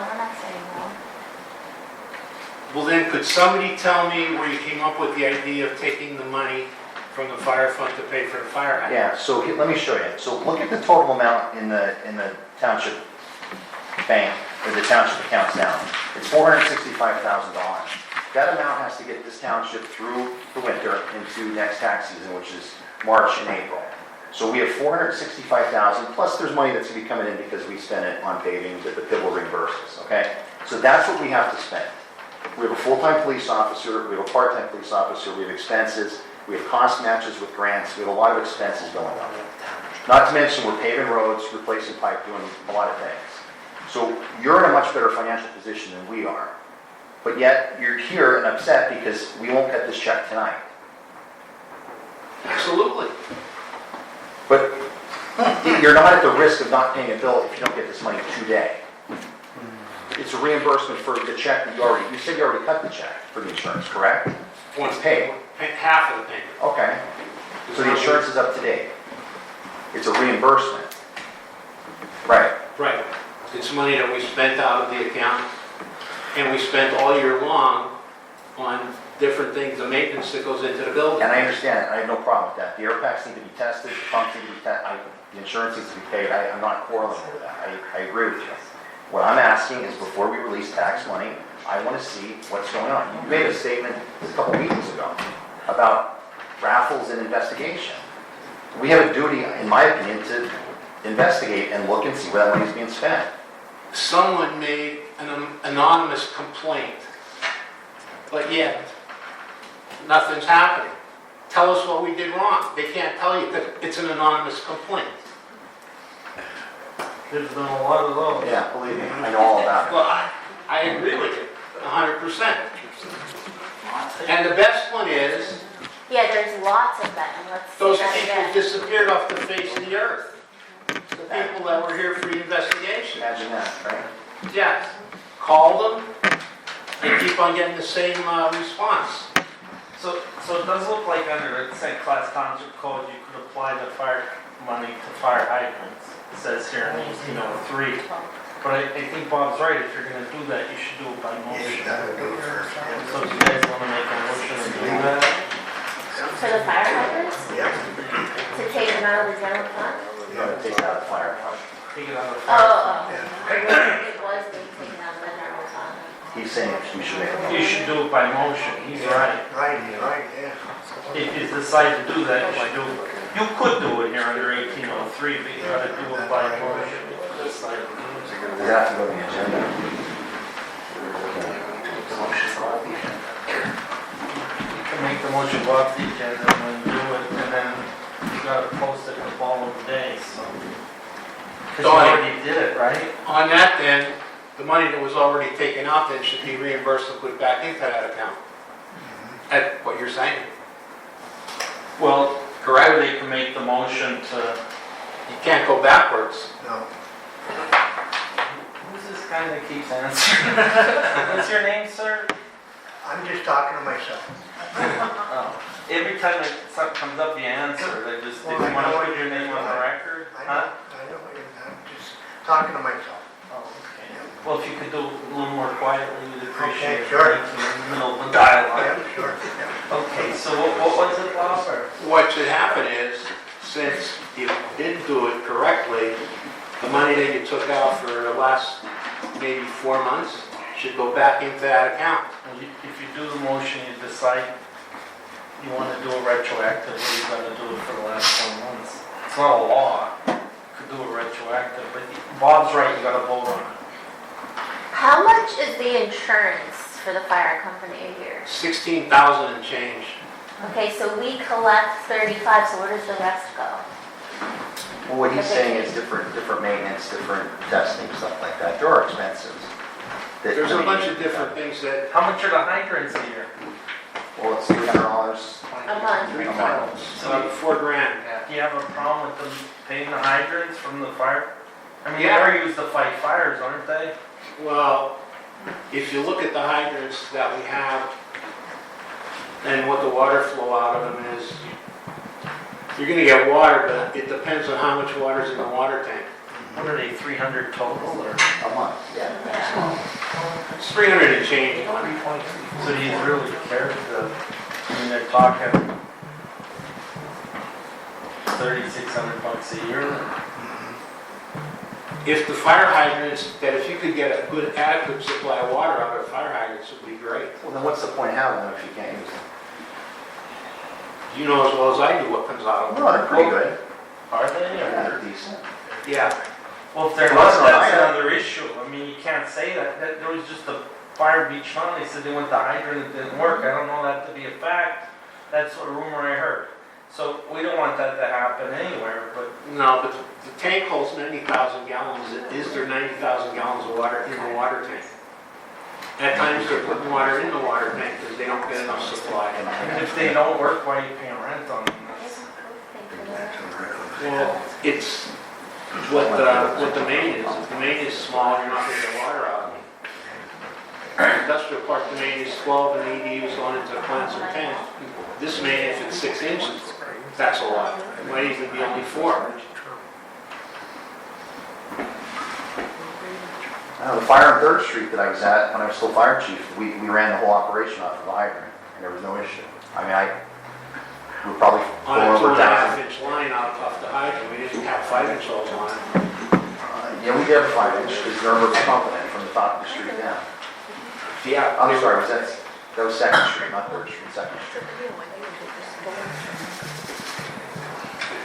we're not saying no. Well then, could somebody tell me where you came up with the idea of taking the money from the fire fund to pay for the fire hydrant? Yeah, so let me show you. So look at the total amount in the township bank, or the township accounts now. It's $465,000. That amount has to get this township through the winter into next tax season, which is March and April. So we have $465,000, plus there's money that's gonna be coming in because we spent it on paving that the PIB will reimburse us, okay? So that's what we have to spend. We have a full-time police officer, we have a part-time police officer, we have expenses, we have cost matches with grants, we have a lot of expenses going on. Not to mention we're paving roads, replacing pipe, doing a lot of things. So you're in a much better financial position than we are. But yet you're here and upset because we won't get this check tonight. Absolutely. But You're not at the risk of not paying a bill if you don't get this money today. It's a reimbursement for the check that you said you already cut the check for the insurance, correct? It's paid. Half of the payment. Okay. So the insurance is up to date. It's a reimbursement. Right. Right. It's money that we spent out of the account, and we spent all year long on different things, the maintenance that goes into the building. And I understand it. I have no problem with that. The air packs need to be tested, the pumps need to be tested, the insurance needs to be paid. I'm not quarreling with that. I agree with you. What I'm asking is before we release tax money, I want to see what's going on. You made a statement a couple meetings ago about raffles and investigation. We have a duty, in my opinion, to investigate and look and see where that money's being spent. Someone made an anonymous complaint, but yet nothing's happening. Tell us what we did wrong. They can't tell you because it's an anonymous complaint. There's been a lot of those. Yeah, believe me, I know all about it. Well, I agree with you 100%. And the best one is Yeah, there's lots of them. Let's say those that people again. disappeared off the face of the earth. The people that were here for the investigation. Imagine that, right? Yes. Call them, they keep on getting the same response. So it does look like under the St. Clair Township Code, you could apply the fire money to fire hydrants. It says here in 1803. But I think Bob's right, if you're gonna do that, you should do it by motion. So if you guys wanna make a motion to do that? For the fire hydrants? To take them out of the general fund? You gotta take it out of the fire fund. Take it out of the Oh, fire. it was being taken out of the general fund. He's saying we should make a You motion. should do it by motion, he's right. Right, yeah. If you decide to do that, you should do it. You could do it here under 1803, but you gotta do it by motion. If you decide to do it. Does that have to go on the agenda? You can make the motion go off the agenda and then do it, and then you gotta post it the following day, so. Because you already did it, right? On that then, the money that was already taken out then should be reimbursed and put back into that account. At what you're saying. Well, correct, they can make the motion to, You can't go backwards. who's this guy that keeps answering? What's your name, sir? I'm just talking to myself. Oh. Every time that something comes up, you answer, they just, did you want to put your name on the record? Huh? I'm just talking to myself. Oh, okay. Well, if you could do it a little more quietly, we'd appreciate it. sure. In the middle of the dialogue. Sure. Okay, so what was it, Bob? Or- What should happen is, since you did do it correctly, the money that you took out for the last maybe 4 months should go back into that account. Well, if you do the motion, you decide you want to do it retroactively, you're going to do it for the last 4 months. It's not a law. You could do it retroactive, but Bob's right, you got to vote on it. How much is the insurance for the fire company a year? 16,000 and change. Okay, so we collect 35, so where does the rest go? Well, what he's saying is different maintenance, different testing, stuff like that. There are expenses. There's a bunch of different things that, How much are the hydrants a year? Well, it's $300. A month. So about $4,000. do you have a problem with them paying the hydrants from the fire? I mean, Yeah. they're used to fight fires, aren't they? Well, if you look at the hydrants that we have and what the water flow out of them is, you're gonna get water, but it depends on how much water's in the water tank. What are they, 300 total, or? A month, yeah. It's 300 and change. So do you really care I mean, they're talking $3,600 a year. If the fire hydrants, that if you could get a good adequate supply of water out of the fire hydrants would be great. Well, then what's the point of having them if you can't use them? You know as well as I do what comes out of them. No, they're pretty good. Are they? Yeah, Or? they're decent. Yeah. Well, if they're Well, not, that's that's not another issue. I mean, you can't say that. There was just a fire beach on, they said they went to hydrant, it didn't work. I don't know that to be a fact. That's a rumor I heard. So we don't want that to happen anywhere, but No, but the tank holds 90,000 gallons. Is there 90,000 gallons of water in the water tank? At times they're putting water in the water tank because they don't get enough supply. and if they don't work, why are you paying rent on them? Well, it's what the main is. If the main is small, you're not gonna get water out. Industrial park, the main is 12 and the EDU's going into plants or 10. This main, if it's 6 inches, that's a lot. It might even be only 4. The fire on Third Street that I was at when I was still fire chief, we ran the whole operation off of the hydrant, and there was no issue. I mean, we were probably On a over 2.5 inch line out off the hydrant, we didn't have 5 inch holes on it. Yeah, we did have 5 inch, because remember was pumping it from the top of the street down. Yeah. I'm sorry, that was Second Street, not Third Street, Second Street.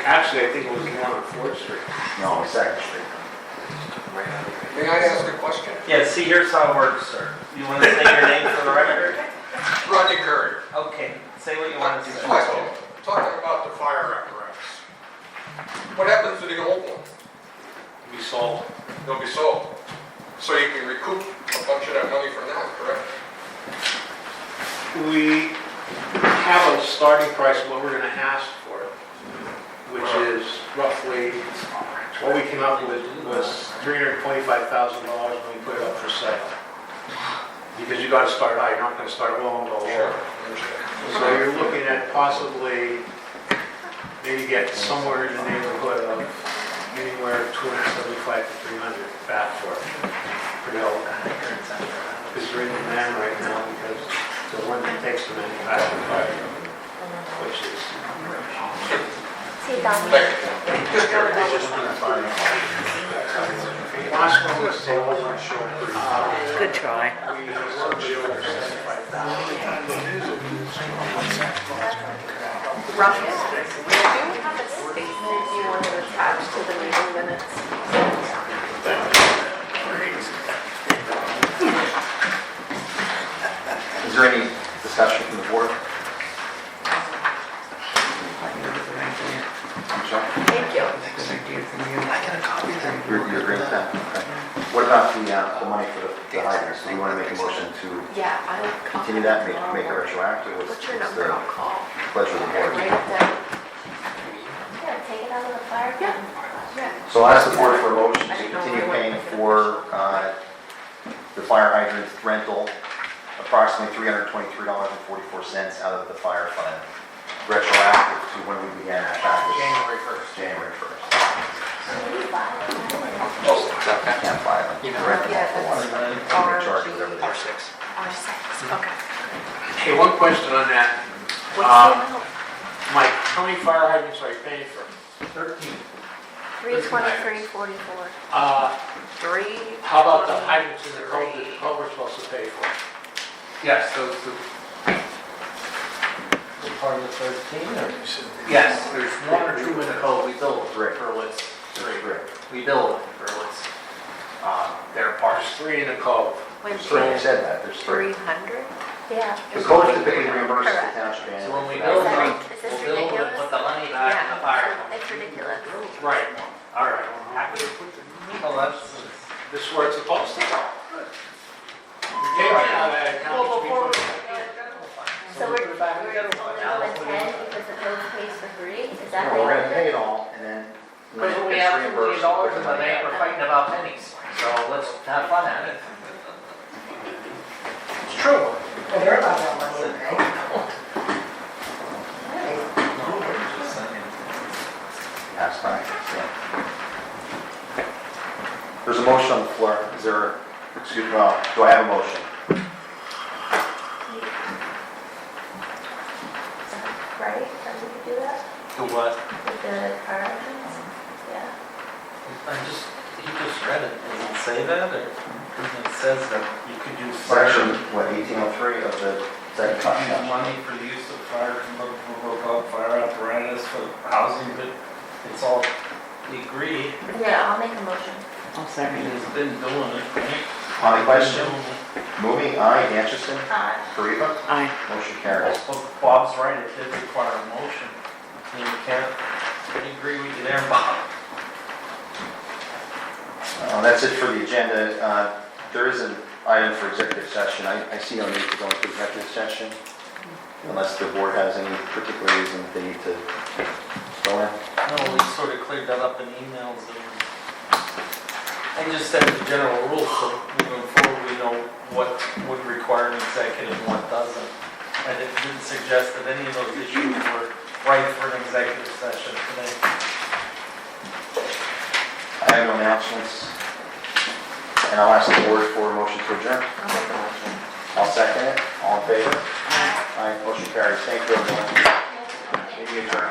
Actually, I think it was the one on 4th Street. No, Second Street. May I ask a question? Yeah, see, here's how it works, sir. You want to say your name for the record? Rodney Curry. Okay, say what you want to say. Question, talking about the fire apparatus. What happens to the old one? We sold. They'll be sold. So you can recoup a bunch of that money from that, correct? We have a starting price of what we're gonna ask for it, which is roughly, what we came up with was $325,000 when we put it up for sale. Because you gotta start high, you're not gonna start low and go lower. So you're looking at possibly, maybe get somewhere in the neighborhood of anywhere 275 to 300 back for it. Pretty old. Because we're in demand right now because the one that takes the manufacturing fire, which is. See, Don. Just curious. Last one was sold on short. Good try. We sold it over 75,000. Ruckus, do you have a statement you want to attach to the meeting minutes? Is there any discussion from the board? Michelle? Thank you. You're agreeing with that? Okay. What about the money for the hydrants? Do you want to make a motion to Yeah, I would call. continue that, make it retroactive? What's your number? I'll call. Pleasure of the board. Write it down. Yeah, take it out of the fire. Yeah. So I'll ask the board for a motion to continue paying for the fire hydrant rental, approximately $323.44 out of the fire fund, retroactive to when we began our practice. January 1st. January 1st. Oh, okay. Can't file it. You know, Rent them yeah, off the water. Make charges every day. R6. R6, okay. Hey, one question on that. What's the amount? Mike, how many fire hydrants are you paying for? 13. 323.44. 3. How about the hydrants in the cove that the culvert's supposed to pay for? Yes, those two. Part of the 13, or? Yes, there's 1 or 2 in the code, we bill Three. Berlitz. Three. We bill Berlitz. Their parts. There's 3 in the cove. When There's three, you said that, there's three. 300? Yeah. The code typically reimburses the township So annually. when we for bill that. them, Is this we'll bill them and ridiculous? put the money back in the fire company. It's ridiculous. Right. All right. Well, that's, This is where it's supposed to go. Okay, right now, that account should be put- So we're only going 10 because the code pays for 3? Is that No, we're right? gonna pay it all, and then when because we it's have $2 million reimbursed, in the bank, we're fighting about pennies. So let's have fun at it. It's true. Well, they're not that money, right? pass by, yeah. There's a motion on the floor. Is there, excuse me, do I have a motion? Right? Are we gonna do that To what? with the fire hydrants? Yeah. He just read it. Does it say that, or it says that you could use Section, what, 1803 of the second use contract? money for the use of fire apparatus for housing, but it's all, we agree. Yeah, I'll make a motion. I'll second it. He's been doing it, right? On the question, moving, aye, Anderson, Kariba, Aye. motion carries. Well, Bob's right, it did require a motion. You can't, I agree with you there, Bob. That's it for the agenda. There is an item for executive session. I see no need to go into executive session unless the board has any particular reason that they need to go in. No, we sort of cleared that up in emails. I just said the general rules, so moving forward, we know what would require an executive and what doesn't. I didn't suggest that any of those issues were right for an executive session today. I have no announcements. And I'll ask the board for a motion to adjourn. I'll make a motion. I'll second it. All in favor? Aye. Motion carries. Thank you, everyone. Meeting adjourned.